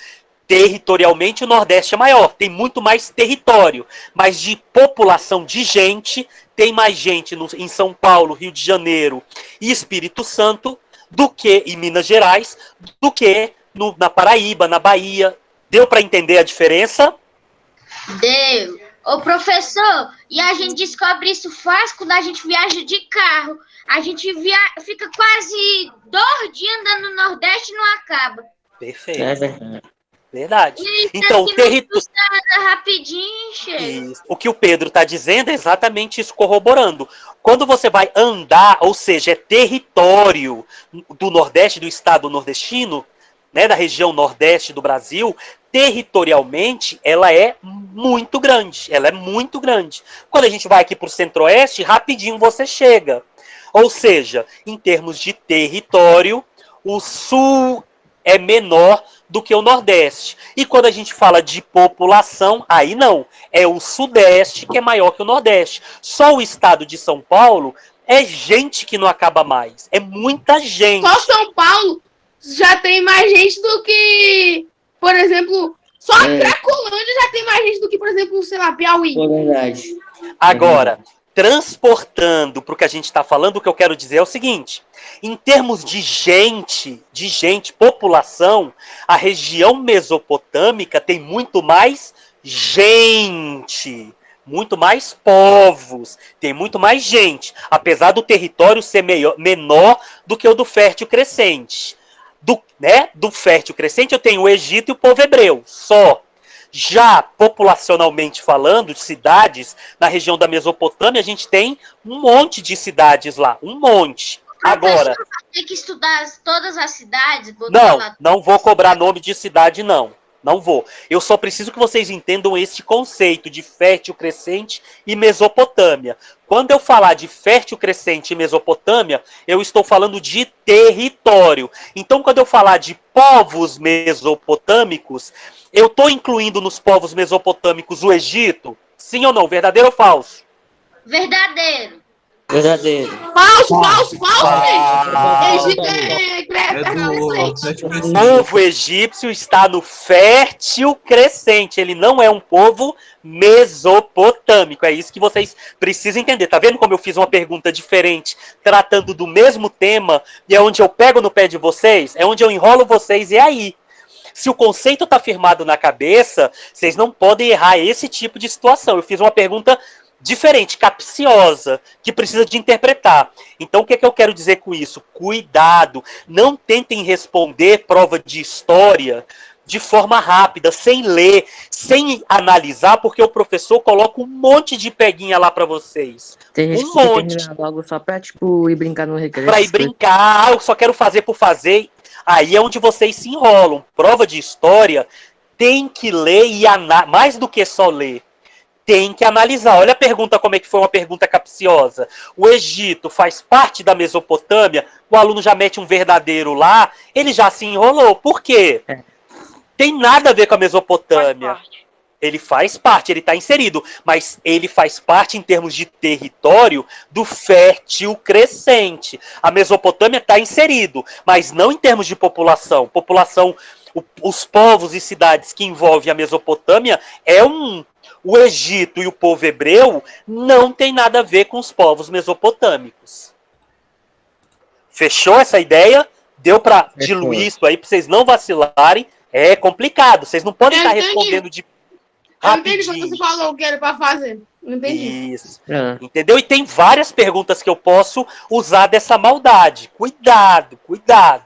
Territorialmente, o Nordeste é maior, tem muito mais território, mas de população de gente, tem mais gente em São Paulo, Rio de Janeiro e Espírito Santo do que em Minas Gerais, do que na Paraíba, na Bahia. Deu para entender a diferença?
Deu. Ô, professor, e a gente descobre isso fácil quando a gente viaja de carro. A gente fica quase 2 dias andando no Nordeste e não acaba.
Perfeito.
É verdade.
Verdade.
E
Então, o território.
Rapidinho, chega.
O que o Pedro está dizendo é exatamente isso, corroborando. Quando você vai andar, ou seja, é território do Nordeste, do estado nordestino, né, da região Nordeste do Brasil, territorialmente, ela é muito grande. Ela é muito grande. Quando a gente vai aqui para o Centro-Oeste, rapidinho você chega. Ou seja, em termos de território, o Sul é menor do que o Nordeste. E quando a gente fala de população, aí não. É o Sudeste que é maior que o Nordeste. Só o estado de São Paulo é gente que não acaba mais. É muita gente.
Só São Paulo já tem mais gente do que, por exemplo, só a Cracolândia já tem mais gente do que, por exemplo, sei lá, Piauí.
É verdade.
Agora, transportando para o que a gente está falando, o que eu quero dizer é o seguinte: em termos de gente, população, a região mesopotâmica tem muito mais gente, muito mais povos, tem muito mais gente, apesar do território ser menor do que o do Fértil Crescente. Do Fértil Crescente eu tenho o Egito e o povo hebreu, só. Já populacionalmente falando, de cidades, na região da Mesopotâmia, a gente tem um monte de cidades lá, um monte. Agora,
tem que estudar todas as cidades?
Não vou cobrar nome de cidade, não. Não vou. Eu só preciso que vocês entendam esse conceito de Fértil Crescente e Mesopotâmia. Quando eu falar de Fértil Crescente e Mesopotâmia, eu estou falando de território. Então, quando eu falar de povos mesopotâmicos, eu estou incluindo nos povos mesopotâmicos o Egito? Sim ou não? Verdadeiro ou falso?
Verdadeiro.
Verdadeiro.
Falso, gente.
O povo egípcio está no Fértil Crescente. Ele não é um povo mesopotâmico. É isso que vocês precisam entender. Tá vendo como eu fiz uma pergunta diferente, tratando do mesmo tema, e é onde eu pego no pé de vocês, é onde eu enrolo vocês, e aí. Se o conceito está firmado na cabeça, vocês não podem errar esse tipo de situação. Eu fiz uma pergunta diferente, capciosa, que precisa de interpretar. Então, o que é que eu quero dizer com isso? Cuidado, não tentem responder prova de história de forma rápida, sem ler, sem analisar, porque o professor coloca um monte de peguinha lá para vocês.
Tem gente
Um
que quer
monte.
terminar logo só pra, tipo, ir brincar no recreio.
Para ir brincar, eu só quero fazer por fazer. Aí é onde vocês se enrolam. Prova de história tem que ler e mais do que só ler. Tem que analisar. Olha a pergunta, como é que foi uma pergunta capciosa. O Egito faz parte da Mesopotâmia? O aluno já mete um verdadeiro lá, ele já se enrolou. Por quê? Tem nada a ver com a Mesopotâmia. Ele faz parte, ele está inserido, mas ele faz parte em termos de território do fértil crescente. A Mesopotâmia está inserido, mas não em termos de população. Os povos e cidades que envolvem a Mesopotâmia o Egito e o povo hebreu não tem nada a ver com os povos mesopotâmicos. Fechou essa ideia? Deu para diluir isso aí, para vocês não vacilarem. É complicado, vocês não podem estar respondendo de rapidinho.
Eu entendi quando você falou o que era para fazer. Não entendi.
Isso. Entendeu? E tem várias perguntas que eu posso usar dessa maldade. Cuidado, cuidado.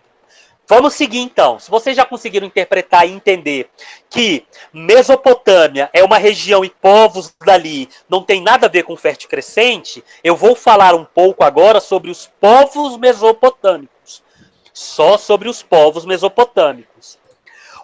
Vamos seguir então. Se vocês já conseguiram interpretar e entender que Mesopotâmia é uma região e povos dali não tem nada a ver com fértil crescente, eu vou falar um pouco agora sobre os povos mesopotâmicos. Só sobre os povos mesopotâmicos.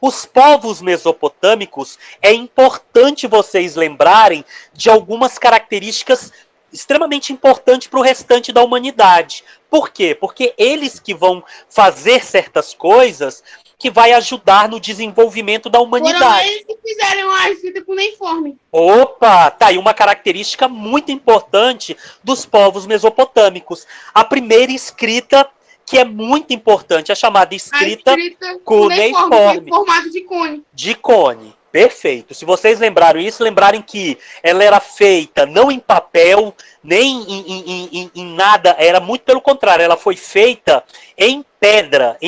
Os povos mesopotâmicos, é importante vocês lembrarem de algumas características extremamente importantes para o restante da humanidade. Por quê? Porque eles que vão fazer certas coisas que vai ajudar no desenvolvimento da humanidade.
Foram eles que fizeram a escrita cuneiforme.
Opa, tá aí uma característica muito importante dos povos mesopotâmicos. A primeira escrita que é muito importante, é chamada escrita cuneiforme.
Em formato de cone.
De cone, perfeito. Se vocês lembraram isso, lembrarem que ela era feita não em papel, nem em nada, era muito pelo contrário, ela foi feita em pedra,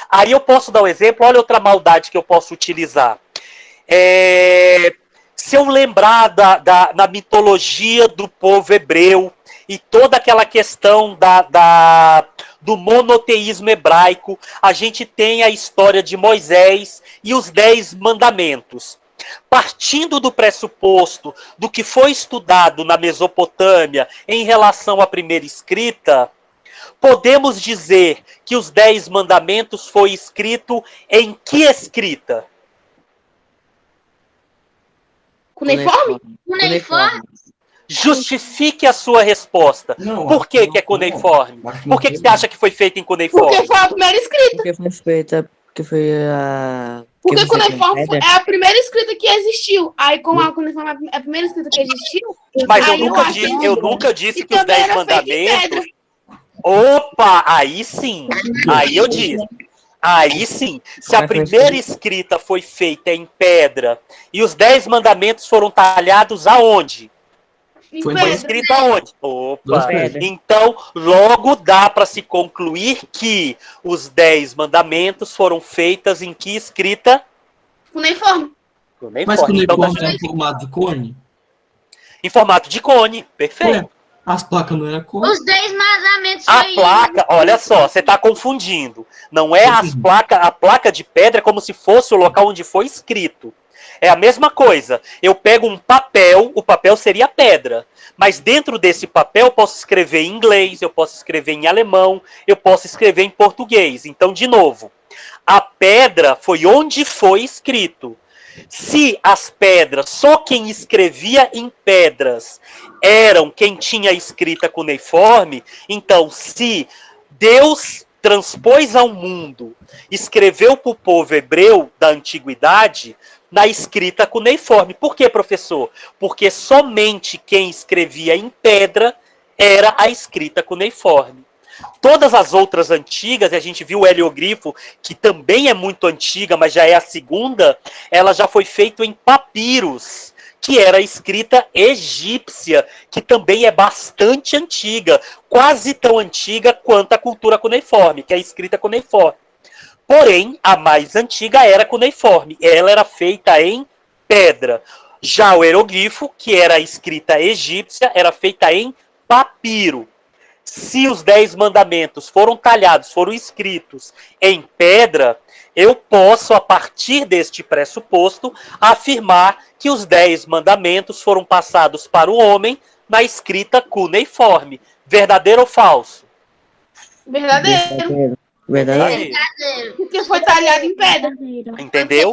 Aí eu posso dar um exemplo, olha outra maldade que eu posso utilizar. Se eu lembrar na mitologia do povo hebreu, e toda aquela questão do monoteísmo hebraico, a gente tem a história de Moisés e os 10 mandamentos. Partindo do pressuposto do que foi estudado na Mesopotâmia em relação à primeira escrita, podemos dizer que os 10 mandamentos foi escrito em que escrita?
Cuneiforme?
Cuneiforme?
Justifique a sua resposta. Por que é cuneiforme? Por que você acha que foi feito em cuneiforme?
Porque foi a primeira escrita.
Porque foi feita, porque foi a...
Porque cuneiforme é a primeira escrita que existiu. Aí, como a cuneiforme é a primeira escrita que existiu...
Mas eu nunca disse que os 10 mandamentos... Opa, aí sim. Aí eu disse. Aí sim, se a primeira escrita foi feita em pedra e os 10 mandamentos foram talhados aonde? Foi escrito aonde? Opa! Então, logo dá para se concluir que os 10 mandamentos foram feitas em que escrita?
Cuneiforme.
Mas cuneiforme é em formato de cone?
Em formato de cone, perfeito.
As placas não eram cone.
Os 10 mandamentos.
A placa, olha só, você está confundindo. Não é a placa de pedra como se fosse o local onde foi escrito. É a mesma coisa. Eu pego um papel, o papel seria pedra. Mas dentro desse papel eu posso escrever em inglês, eu posso escrever em alemão, eu posso escrever em português. Então, de novo, a pedra foi onde foi escrito. Se as pedras, só quem escrevia em pedras eram quem tinha escrita cuneiforme, então se Deus transpôs ao mundo, escreveu para o povo hebreu da antiguidade na escrita cuneiforme. Por quê, professor? Porque somente quem escrevia em pedra era a escrita cuneiforme. Todas as outras antigas, e a gente viu o heliogrifo, que também é muito antiga, mas já é a segunda, ela já foi feita em papiros, que era a escrita egípcia, que também é bastante antiga, quase tão antiga quanto a cultura cuneiforme, que é a escrita cuneiforme. Porém, a mais antiga era cuneiforme, ela era feita em pedra. Já o hieroglifo, que era a escrita egípcia, era feita em papiro. Se os 10 mandamentos foram talhados, foram escritos em pedra, eu posso, a partir deste pressuposto, afirmar que os 10 mandamentos foram passados para o homem na escrita cuneiforme. Verdadeiro ou falso?
Verdadeiro.
Verdadeiro.
Porque foi talhado em pedra.
Entendeu?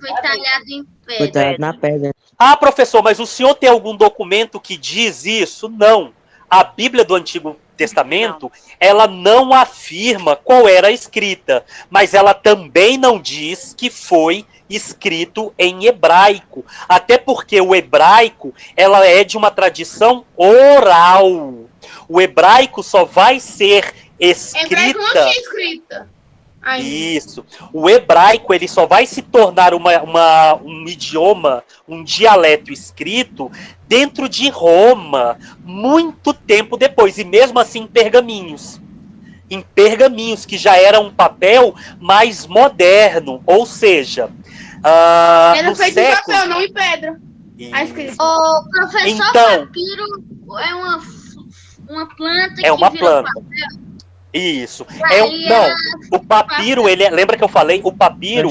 Foi talhado em pedra.
Foi talhado na pedra.
Ah, professor, mas o senhor tem algum documento que diz isso? Não. A Bíblia do Antigo Testamento, ela não afirma qual era a escrita, mas ela também não diz que foi escrito em hebraico. Até porque o hebraico, ela é de uma tradição oral. O hebraico só vai ser escrita...
Hebraico não tinha escrita. Ainda.
Isso. O hebraico, ele só vai se tornar um idioma, um dialeto escrito dentro de Roma, muito tempo depois, e mesmo assim em pergaminhos. Em pergaminhos, que já era um papel mais moderno, ou seja...
era feito em papel, não em pedra. A escrita.
O professor,
Então,
papiro é uma planta
é uma
que vira
planta.
papel.
Isso.
Aí
O papiro, ele é, lembra que eu falei? O papiro,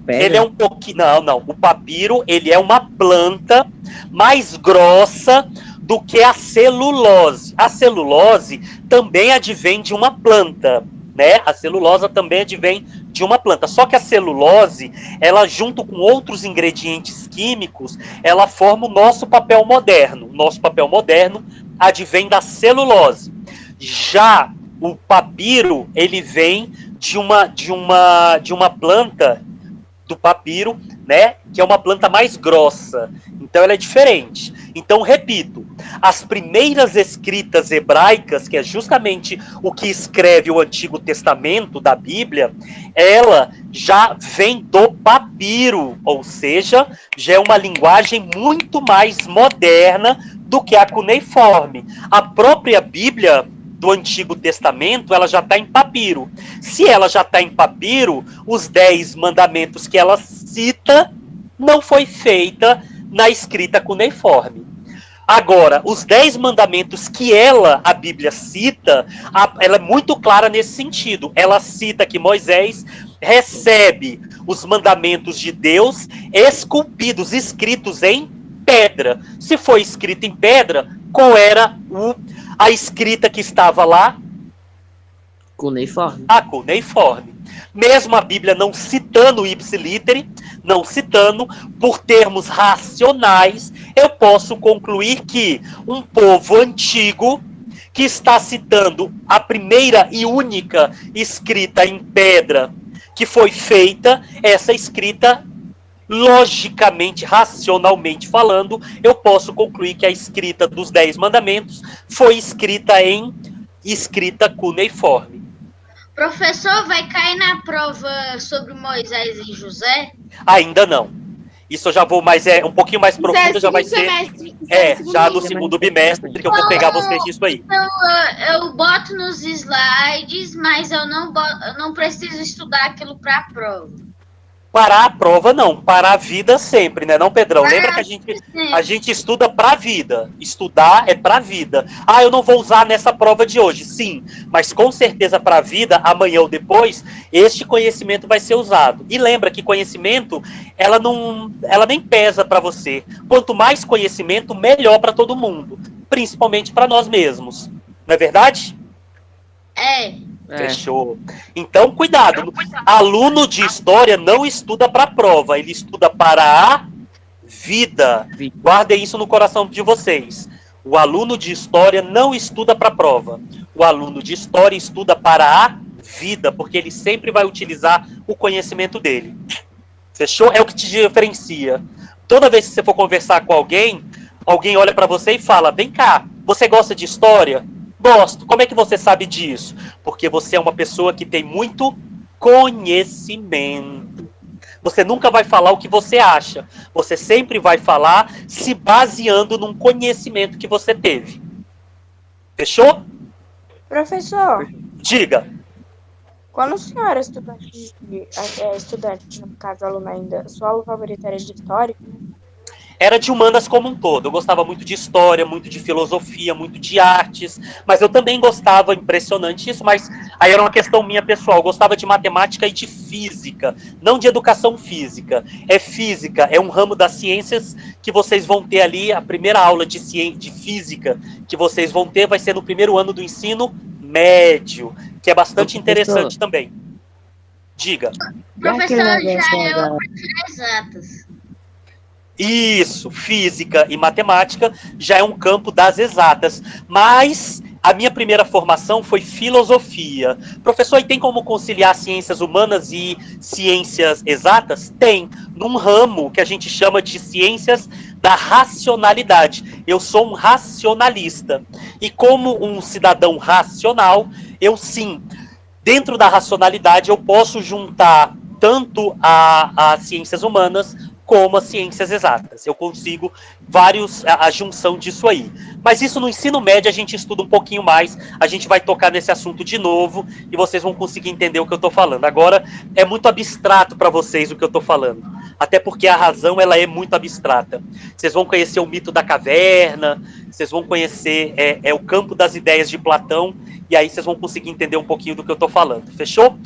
ele é um pouquinho... Não. O papiro, ele é uma planta mais grossa do que a celulose. A celulose também advém de uma planta, né? A celulosa também advém de uma planta. Só que a celulose, ela junto com outros ingredientes químicos, ela forma o nosso papel moderno. O nosso papel moderno advém da celulose. Já o papiro, ele vem de uma planta do papiro, né, que é uma planta mais grossa. Então ela é diferente. Então, repito, as primeiras escritas hebraicas, que é justamente o que escreve o Antigo Testamento da Bíblia, ela já vem do papiro, ou seja, já é uma linguagem muito mais moderna do que a cuneiforme. A própria Bíblia do Antigo Testamento, ela já está em papiro. Se ela já está em papiro, os 10 mandamentos que ela cita não foi feita na escrita cuneiforme. Agora, os 10 mandamentos que a Bíblia cita, ela é muito clara nesse sentido. Ela cita que Moisés recebe os mandamentos de Deus esculpidos, escritos em pedra. Se foi escrito em pedra, qual era a escrita que estava lá?
Cuneiforme.
A cuneiforme. Mesmo a Bíblia não citando ipsilítere, não citando, por termos racionais, eu posso concluir que um povo antigo que está citando a primeira e única escrita em pedra que foi feita, essa escrita, logicamente, racionalmente falando, eu posso concluir que a escrita dos 10 mandamentos foi escrita em escrita cuneiforme.
Professor, vai cair na prova sobre Moisés e José?
Ainda não. Isso eu já vou, mas é um pouquinho mais profundo, já vai ser... já no segundo bimestre, que eu vou pegar vocês disso aí.
Então, eu boto nos slides, mas eu não preciso estudar aquilo para a prova.
Para a prova, não. Para a vida sempre, né? Não, Pedrão? Lembra que a gente estuda para a vida. Estudar é para a vida. Ah, eu não vou usar nessa prova de hoje. Sim, mas com certeza para a vida, amanhã ou depois, este conhecimento vai ser usado. E lembra que conhecimento, ela nem pesa para você. Quanto mais conhecimento, melhor para todo mundo. Principalmente para nós mesmos. Não é verdade? Fechou. Então, cuidado. Aluno de história não estuda para a prova, ele estuda para a vida. Guardem isso no coração de vocês. O aluno de história não estuda para a prova. O aluno de história estuda para a vida, porque ele sempre vai utilizar o conhecimento dele. Fechou? É o que te diferencia. Toda vez que você for conversar com alguém olha para você e fala: vem cá, você gosta de história? Gosto. Como é que você sabe disso? Porque você é uma pessoa que tem muito conhecimento. Você nunca vai falar o que você acha. Você sempre vai falar se baseando num conhecimento que você teve. Fechou?
Professor.
Diga.
Quando o senhor era estudante, no caso, aluno ainda, sua aula favorita era de história?
era de humanas como um todo. Eu gostava muito de história, muito de filosofia, muito de artes, mas eu também gostava, impressionante isso, mas aí era uma questão minha pessoal, eu gostava de matemática e de física, não de educação física. Física, é um ramo das ciências que vocês vão ter ali, a primeira aula de física que vocês vão ter vai ser no primeiro ano do ensino médio, que é bastante interessante também. Diga.
Professor, já eu prefiro exatas.
Isso, física e matemática já é um campo das exatas, mas a minha primeira formação foi filosofia. Professor, e tem como conciliar ciências humanas e ciências exatas? Tem, num ramo que a gente chama de ciências da racionalidade. Eu sou um racionalista, e como um cidadão racional, eu sim, dentro da racionalidade eu posso juntar tanto as ciências humanas como as ciências exatas. Eu consigo a junção disso aí. Mas isso no ensino médio a gente estuda um pouquinho mais, a gente vai tocar nesse assunto de novo e vocês vão conseguir entender o que eu estou falando. Agora, é muito abstrato para vocês o que eu estou falando, até porque a razão ela é muito abstrata. Vocês vão conhecer o mito da caverna, vocês vão conhecer o campo das ideias de Platão, e aí vocês vão conseguir entender um pouquinho do que eu estou falando. Fechou?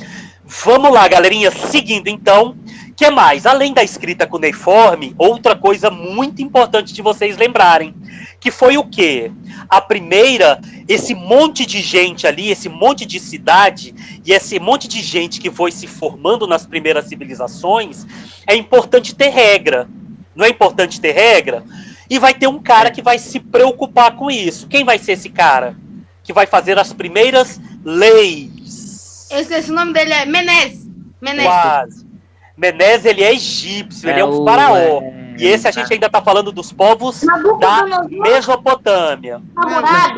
Vamos lá, galerinha. Seguindo, então, que mais? Além da escrita cuneiforme, outra coisa muito importante de vocês lembrarem, que foi o quê? A primeira, esse monte de gente ali, esse monte de cidade, e esse monte de gente que foi se formando nas primeiras civilizações, é importante ter regra. Não é importante ter regra? E vai ter um cara que vai se preocupar com isso. Quem vai ser esse cara? Que vai fazer as primeiras leis.
Eu esqueci o nome dele, é Menés.
Quase. Menés, ele é egípcio, ele é um faraó. E esse a gente ainda está falando dos povos da Mesopotâmia. Opa!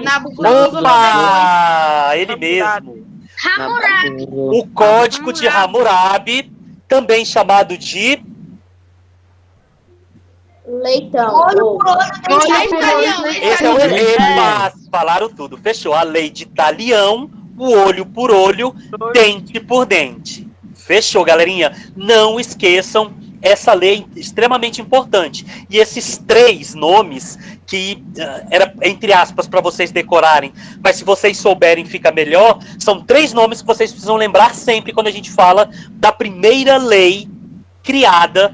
Ele mesmo.
Hammurabi.
O Código de Hammurabi, também chamado de...
Leitão.
Esse é o exemplo. Falaram tudo. Fechou. A lei de Talião, o olho por olho, dente por dente. Fechou, galerinha. Não esqueçam essa lei extremamente importante. E esses 3 nomes que era entre aspas para vocês decorarem, mas se vocês souberem fica melhor, são 3 nomes que vocês precisam lembrar sempre quando a gente fala da primeira lei criada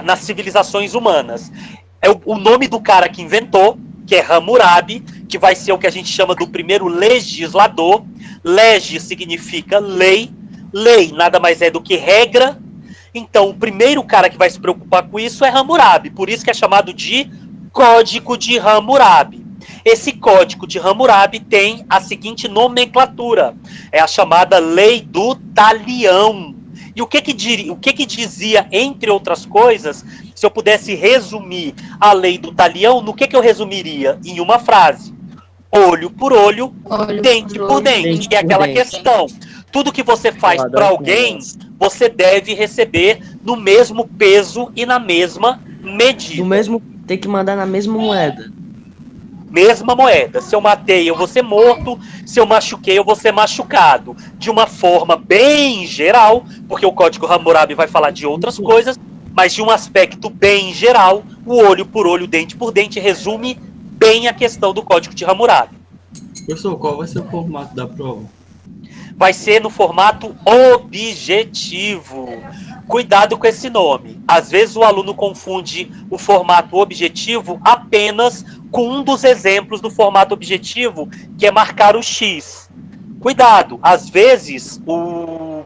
nas civilizações humanas. É o nome do cara que inventou, que é Hammurabi, que vai ser o que a gente chama do primeiro legislador. Lege significa lei. Lei nada mais é do que regra. Então, o primeiro cara que vai se preocupar com isso é Hammurabi. Por isso que é chamado de Código de Hammurabi. Esse Código de Hammurabi tem a seguinte nomenclatura. É a chamada Lei do Talião. E o que dizia, entre outras coisas, se eu pudesse resumir a lei do Talião, no que eu resumiria? Em uma frase. Olho por olho, dente por dente. É aquela questão. Tudo que você faz para alguém, você deve receber no mesmo peso e na mesma medida.
Tem que mandar na mesma moeda.
Mesma moeda. Se eu matei, eu vou ser morto. Se eu machuquei, eu vou ser machucado. De uma forma bem geral, porque o Código Hammurabi vai falar de outras coisas, mas de um aspecto bem geral, o olho por olho, dente por dente, resume bem a questão do Código de Hammurabi.
Professor, qual vai ser o formato da prova?
Vai ser no formato objetivo. Cuidado com esse nome. Às vezes o aluno confunde o formato objetivo apenas com um dos exemplos do formato objetivo, que é marcar o X. Cuidado, às vezes o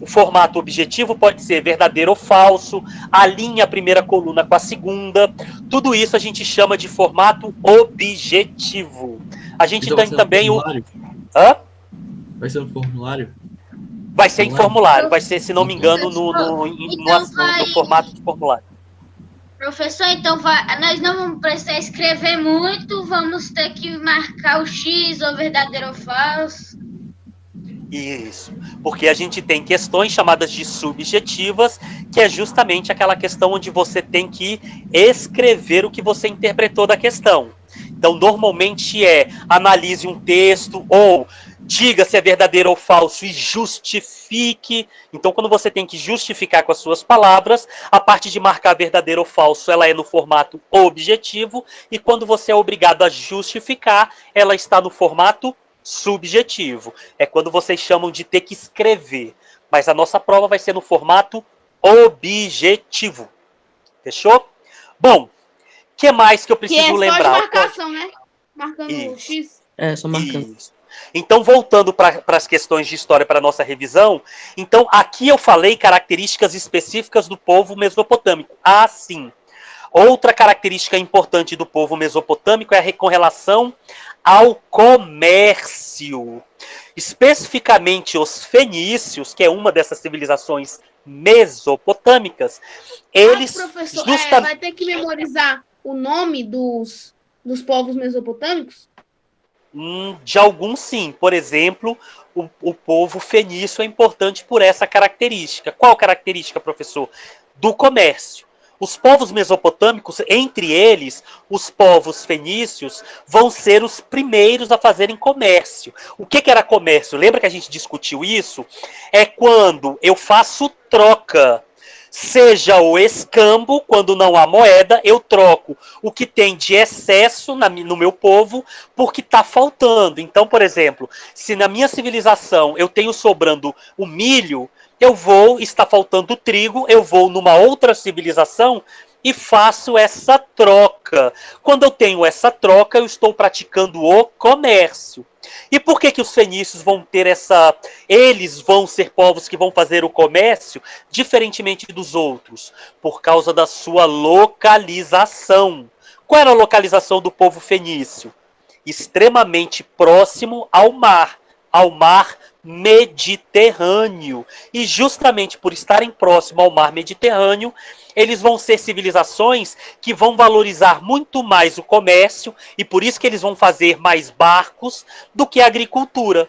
formato objetivo pode ser verdadeiro ou falso, alinha a primeira coluna com a segunda. Tudo isso a gente chama de formato objetivo. A gente tem também o... Hã?
Vai ser no formulário?
Vai ser em formulário, vai ser, se não me engano, no formato de formulário.
Professor, então nós não vamos precisar escrever muito, vamos ter que marcar o X, ou verdadeiro ou falso.
Isso, porque a gente tem questões chamadas de subjetivas, que é justamente aquela questão onde você tem que escrever o que você interpretou da questão. Então, normalmente analise um texto ou diga se é verdadeiro ou falso e justifique. Então, quando você tem que justificar com as suas palavras, a parte de marcar verdadeiro ou falso, ela é no formato objetivo, e quando você é obrigado a justificar, ela está no formato subjetivo. É quando vocês chamam de ter que escrever. Mas a nossa prova vai ser no formato objetivo. Fechou? Bom, o que mais que eu preciso lembrar?
Que é só de marcação, né? Marcando o X.
É, só marcando.
Isso. Então, voltando para as questões de história para a nossa revisão, então aqui eu falei características específicas do povo mesopotâmico. Ah, sim. Outra característica importante do povo mesopotâmico é com relação ao comércio. Especificamente os fenícios, que é uma dessas civilizações mesopotâmicas, eles...
professor, vai ter que memorizar o nome dos povos mesopotâmicos?
De alguns, sim. Por exemplo, o povo fenício é importante por essa característica. Qual característica, professor? Do comércio. Os povos mesopotâmicos, entre eles, os povos fenícios, vão ser os primeiros a fazerem comércio. O que era comércio? Lembra que a gente discutiu isso? É quando eu faço troca. Seja o escambo, quando não há moeda, eu troco o que tem de excesso no meu povo porque está faltando. Então, por exemplo, se na minha civilização eu tenho sobrando o milho, está faltando trigo, eu vou numa outra civilização e faço essa troca. Quando eu tenho essa troca, eu estou praticando o comércio. E por que os fenícios vão ter essa... Eles vão ser povos que vão fazer o comércio diferentemente dos outros? Por causa da sua localização. Qual era a localização do povo fenício? Extremamente próximo ao mar Mediterrâneo. E justamente por estarem próximo ao mar Mediterrâneo, eles vão ser civilizações que vão valorizar muito mais o comércio, e por isso que eles vão fazer mais barcos do que a agricultura.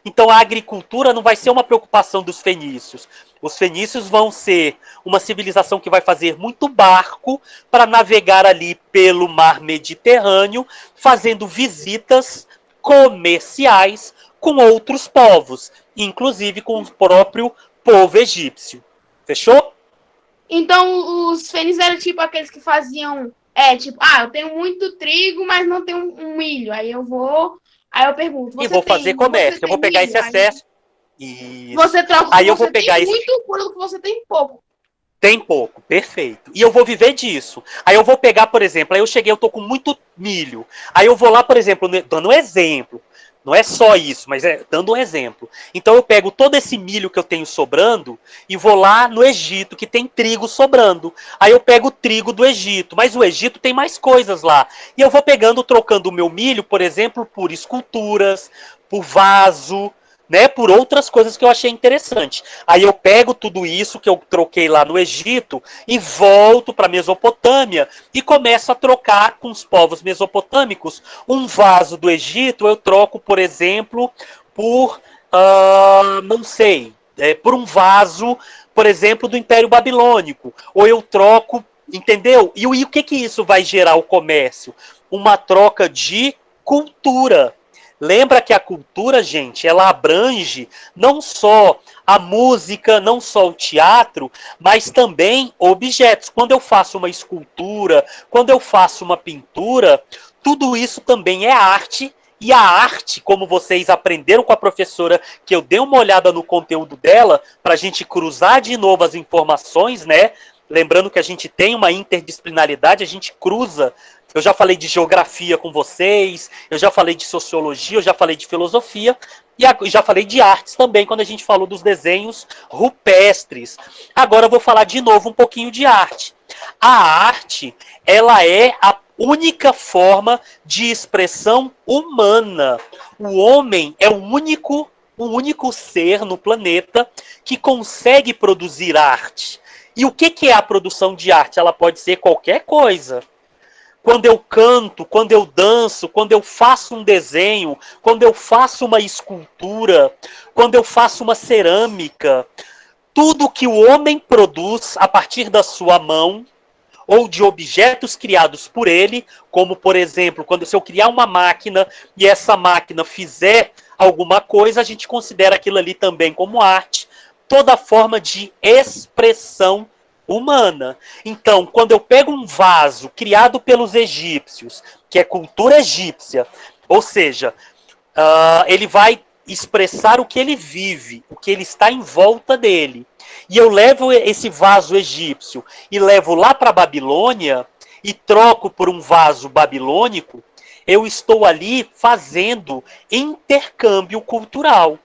Então a agricultura não vai ser uma preocupação dos fenícios. Os fenícios vão ser uma civilização que vai fazer muito barco para navegar ali pelo mar Mediterrâneo, fazendo visitas comerciais com outros povos, inclusive com o próprio povo egípcio. Fechou?
Então, os fenícios eram tipo aqueles que faziam... eu tenho muito trigo, mas não tenho um milho. Aí eu pergunto...
E vou fazer comércio. Eu vou pegar esse excesso...
Você troca
aí eu vou pegar
muito por o que você tem pouco.
Tem pouco, perfeito. E eu vou viver disso. Aí eu vou pegar, por exemplo, eu tô com muito milho. Aí eu vou lá, por exemplo, dando um exemplo. Não é só isso, mas dando um exemplo. Então eu pego todo esse milho que eu tenho sobrando e vou lá no Egito, que tem trigo sobrando. Aí eu pego o trigo do Egito, mas o Egito tem mais coisas lá. E eu vou trocando o meu milho, por exemplo, por esculturas, por vaso, né, por outras coisas que eu achei interessante. Aí eu pego tudo isso que eu troquei lá no Egito e volto para a Mesopotâmia e começo a trocar com os povos mesopotâmicos. Um vaso do Egito eu troco, por exemplo, por, por um vaso, por exemplo, do Império Babilônico. Ou eu troco, entendeu? E o que isso vai gerar o comércio? Uma troca de cultura. Lembra que a cultura, gente, ela abrange não só a música, não só o teatro, mas também objetos. Quando eu faço uma escultura, quando eu faço uma pintura, tudo isso também é arte. E a arte, como vocês aprenderam com a professora, que eu dei uma olhada no conteúdo dela, para a gente cruzar de novo as informações, né? Lembrando que a gente tem uma interdisciplinaridade, a gente cruza. Eu já falei de geografia com vocês, eu já falei de sociologia, eu já falei de filosofia, e já falei de artes também, quando a gente falou dos desenhos rupestres. Agora eu vou falar de novo um pouquinho de arte. A arte, ela é a única forma de expressão humana. O homem é o único ser no planeta que consegue produzir arte. E o que é a produção de arte? Ela pode ser qualquer coisa. Quando eu canto, quando eu danço, quando eu faço um desenho, quando eu faço uma escultura, quando eu faço uma cerâmica, tudo que o homem produz a partir da sua mão, ou de objetos criados por ele, como, por exemplo, se eu criar uma máquina e essa máquina fizer alguma coisa, a gente considera aquilo ali também como arte, toda forma de expressão humana. Então, quando eu pego um vaso criado pelos egípcios, que é cultura egípcia, ou seja, ele vai expressar o que ele vive, o que ele está em volta dele. E eu levo esse vaso egípcio e levo lá para a Babilônia e troco por um vaso babilônico, eu estou ali fazendo intercâmbio cultural.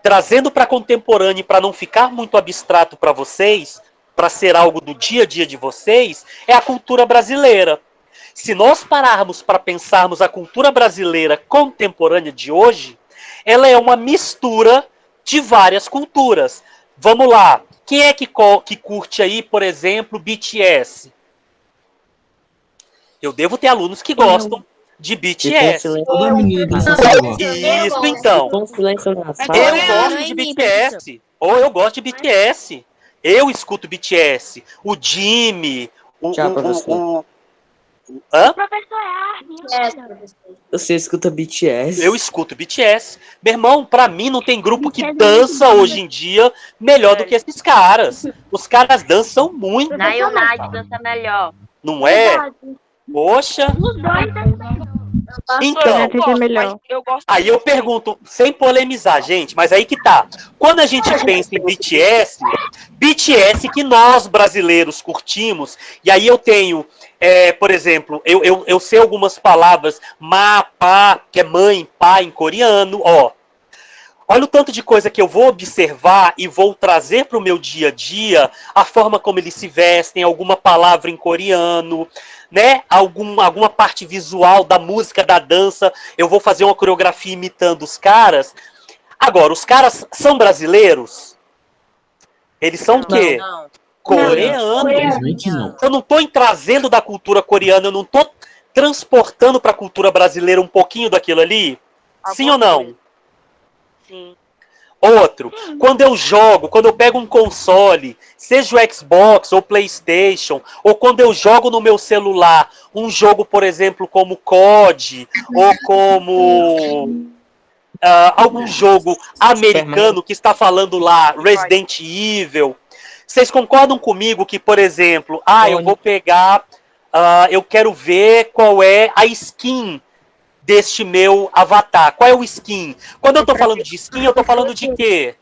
Trazendo para contemporâneo, para não ficar muito abstrato para vocês, para ser algo do dia a dia de vocês, é a cultura brasileira. Se nós pararmos para pensarmos a cultura brasileira contemporânea de hoje, ela é uma mistura de várias culturas. Vamos lá. Quem é que curte aí, por exemplo, BTS? Eu devo ter alunos que gostam de BTS. Isso, então. Eu gosto de BTS. Ou eu gosto de BTS. Eu escuto BTS. O Jimmy. Hã?
Professor Armin.
Você escuta BTS?
Eu escuto BTS. Meu irmão, pra mim não tem grupo que dança hoje em dia melhor do que esses caras. Os caras dançam muito.
Na United dança melhor.
Não é? Poxa. Então, aí eu pergunto, sem polemizar, gente, mas aí que tá. Quando a gente pensa em BTS que nós brasileiros curtimos, e aí eu tenho, por exemplo, eu sei algumas palavras, ma, pa, que é mãe, pai em coreano, ó. Olha o tanto de coisa que eu vou observar e vou trazer para o meu dia a dia, a forma como eles se vestem, alguma palavra em coreano, né? Alguma parte visual da música, da dança. Eu vou fazer uma coreografia imitando os caras. Agora, os caras são brasileiros? Eles são o quê?
Não.
Coreanos.
Infelizmente não.
Eu não estou trazendo da cultura coreana, eu não estou transportando para a cultura brasileira um pouquinho daquilo ali? Sim ou não?
Sim.
Outro, quando eu pego um console, seja o Xbox ou PlayStation, ou quando eu jogo no meu celular um jogo, por exemplo, como COD, ou como algum jogo americano que está falando lá, Resident Evil, vocês concordam comigo que, por exemplo, eu vou pegar, eu quero ver qual é a skin deste meu avatar. Qual é o skin? Quando eu tô falando de skin, eu tô falando de quê?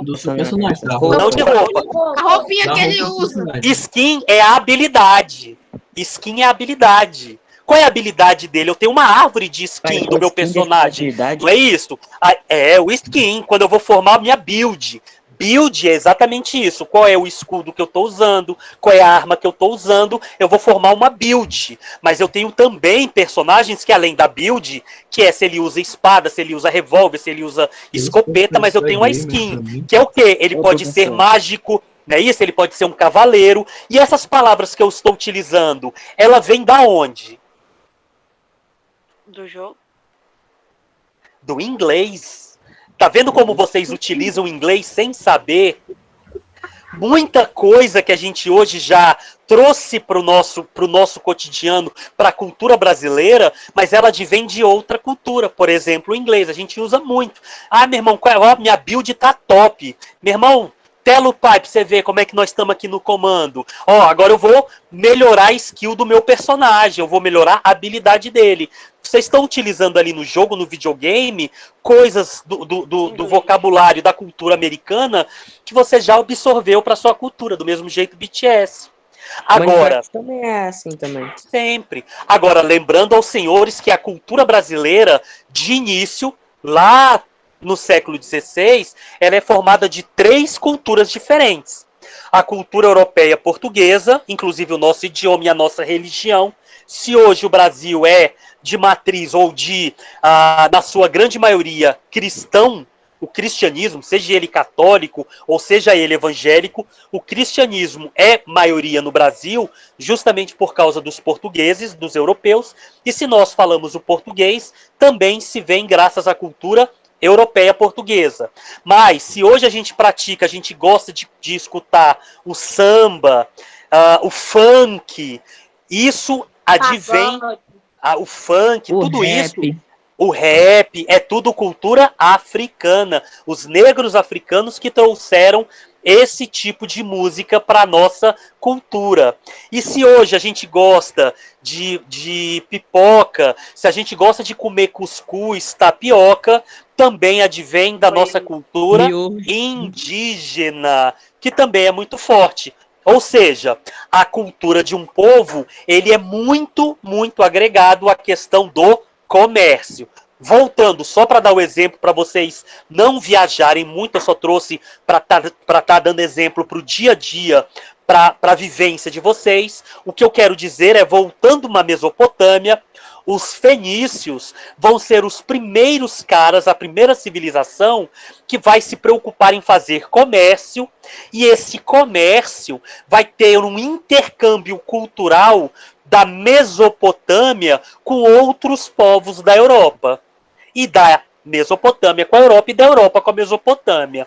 Do seu personagem.
Não de roupa.
A roupinha que ele usa.
Skin é a habilidade. Skin é a habilidade. Qual é a habilidade dele? Eu tenho uma árvore de skin do meu personagem. Não é isso? É o skin, quando eu vou formar a minha build. Build é exatamente isso. Qual é o escudo que eu estou usando? Qual é a arma que eu estou usando? Eu vou formar uma build. Mas eu tenho também personagens que, além da build, que é se ele usa espada, se ele usa revólver, se ele usa escopeta, mas eu tenho a skin. Que é o quê? Ele pode ser mágico, não é isso? Ele pode ser um cavaleiro. E essas palavras que eu estou utilizando, ela vem da onde?
Do jogo?
Do inglês. Tá vendo como vocês utilizam o inglês sem saber? Muita coisa que a gente hoje já trouxe para o nosso cotidiano, para a cultura brasileira, mas ela advém de outra cultura. Por exemplo, o inglês, a gente usa muito. Meu irmão, minha build tá top. Meu irmão, tela o pai pra você ver como é que nós estamos aqui no comando. Agora eu vou melhorar a skill do meu personagem, eu vou melhorar a habilidade dele. Vocês estão utilizando ali no jogo, no videogame, coisas do vocabulário da cultura americana que você já absorveu para sua cultura, do mesmo jeito BTS. Agora,
também é assim também.
Sempre. Agora, lembrando aos senhores que a cultura brasileira, de início, lá no século XVI, ela é formada de 3 culturas diferentes. A cultura europeia portuguesa, inclusive o nosso idioma e a nossa religião. Se hoje o Brasil é de matriz ou na sua grande maioria, cristão, o cristianismo, seja ele católico ou seja ele evangélico, o cristianismo é maioria no Brasil justamente por causa dos portugueses, dos europeus, e se nós falamos o português, também se vem graças à cultura europeia portuguesa. Mas se hoje a gente gosta de escutar o samba, o funk, isso advém, o funk, tudo
rap.
isso, o rap, é tudo cultura africana. Os negros africanos que trouxeram esse tipo de música para a nossa cultura. E se hoje a gente gosta de pipoca, se a gente gosta de comer cuscuz, tapioca, também advém da nossa cultura indígena, que também é muito forte. Ou seja, a cultura de um povo, ele é muito, muito agregado à questão do comércio. Voltando, só para dar o exemplo, para vocês não viajarem muito, eu só trouxe para tá dando exemplo para o dia a dia, para a vivência de vocês. O que eu quero dizer é, voltando na Mesopotâmia, os fenícios vão ser os primeiros caras, a primeira civilização que vai se preocupar em fazer comércio, e esse comércio vai ter um intercâmbio cultural da Mesopotâmia com outros povos da Europa. E da Mesopotâmia com a Europa e da Europa com a Mesopotâmia.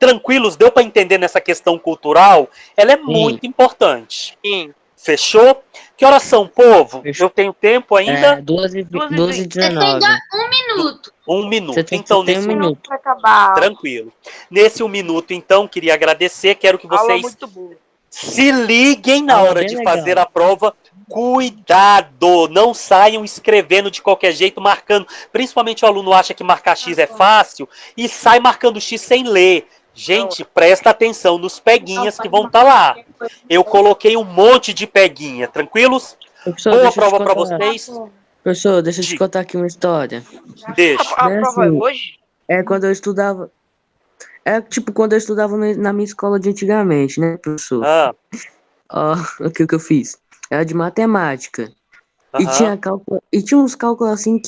Tranquilos? Deu para entender nessa questão cultural? Ela é muito importante.
Sim.
Fechou? Que horas são, povo? Eu tenho tempo ainda?
12h19.
Você tem 1 minuto.
1 minuto.
Você tem
Então,
que ter
nesse
1 minuto.
Pra acabar.
Tranquilo. Nesse 1 minuto, então, queria agradecer. Quero que
Aula
vocês
muito boa.
se liguem na
Aula
hora
bem
de
legal.
fazer a prova. Cuidado! Não saiam escrevendo de qualquer jeito, marcando. Principalmente o aluno acha que marcar X é fácil e sai marcando X sem ler. Gente, presta atenção nos peguinhas que vão estar lá. Eu coloquei um monte de peguinha. Tranquilos?
Professor,
Boa
deixa eu te
prova para
contar.
vocês.
Professor, deixa eu te
Diga.
contar aqui uma história.
Deixa.
A
É
prova é
assim,
hoje?
É quando eu estudava. É tipo quando eu estudava na minha escola de antigamente, né, professor?
Ah,
Ó, o que eu fiz? Era de matemática.
aham.
E tinha uns cálculos assim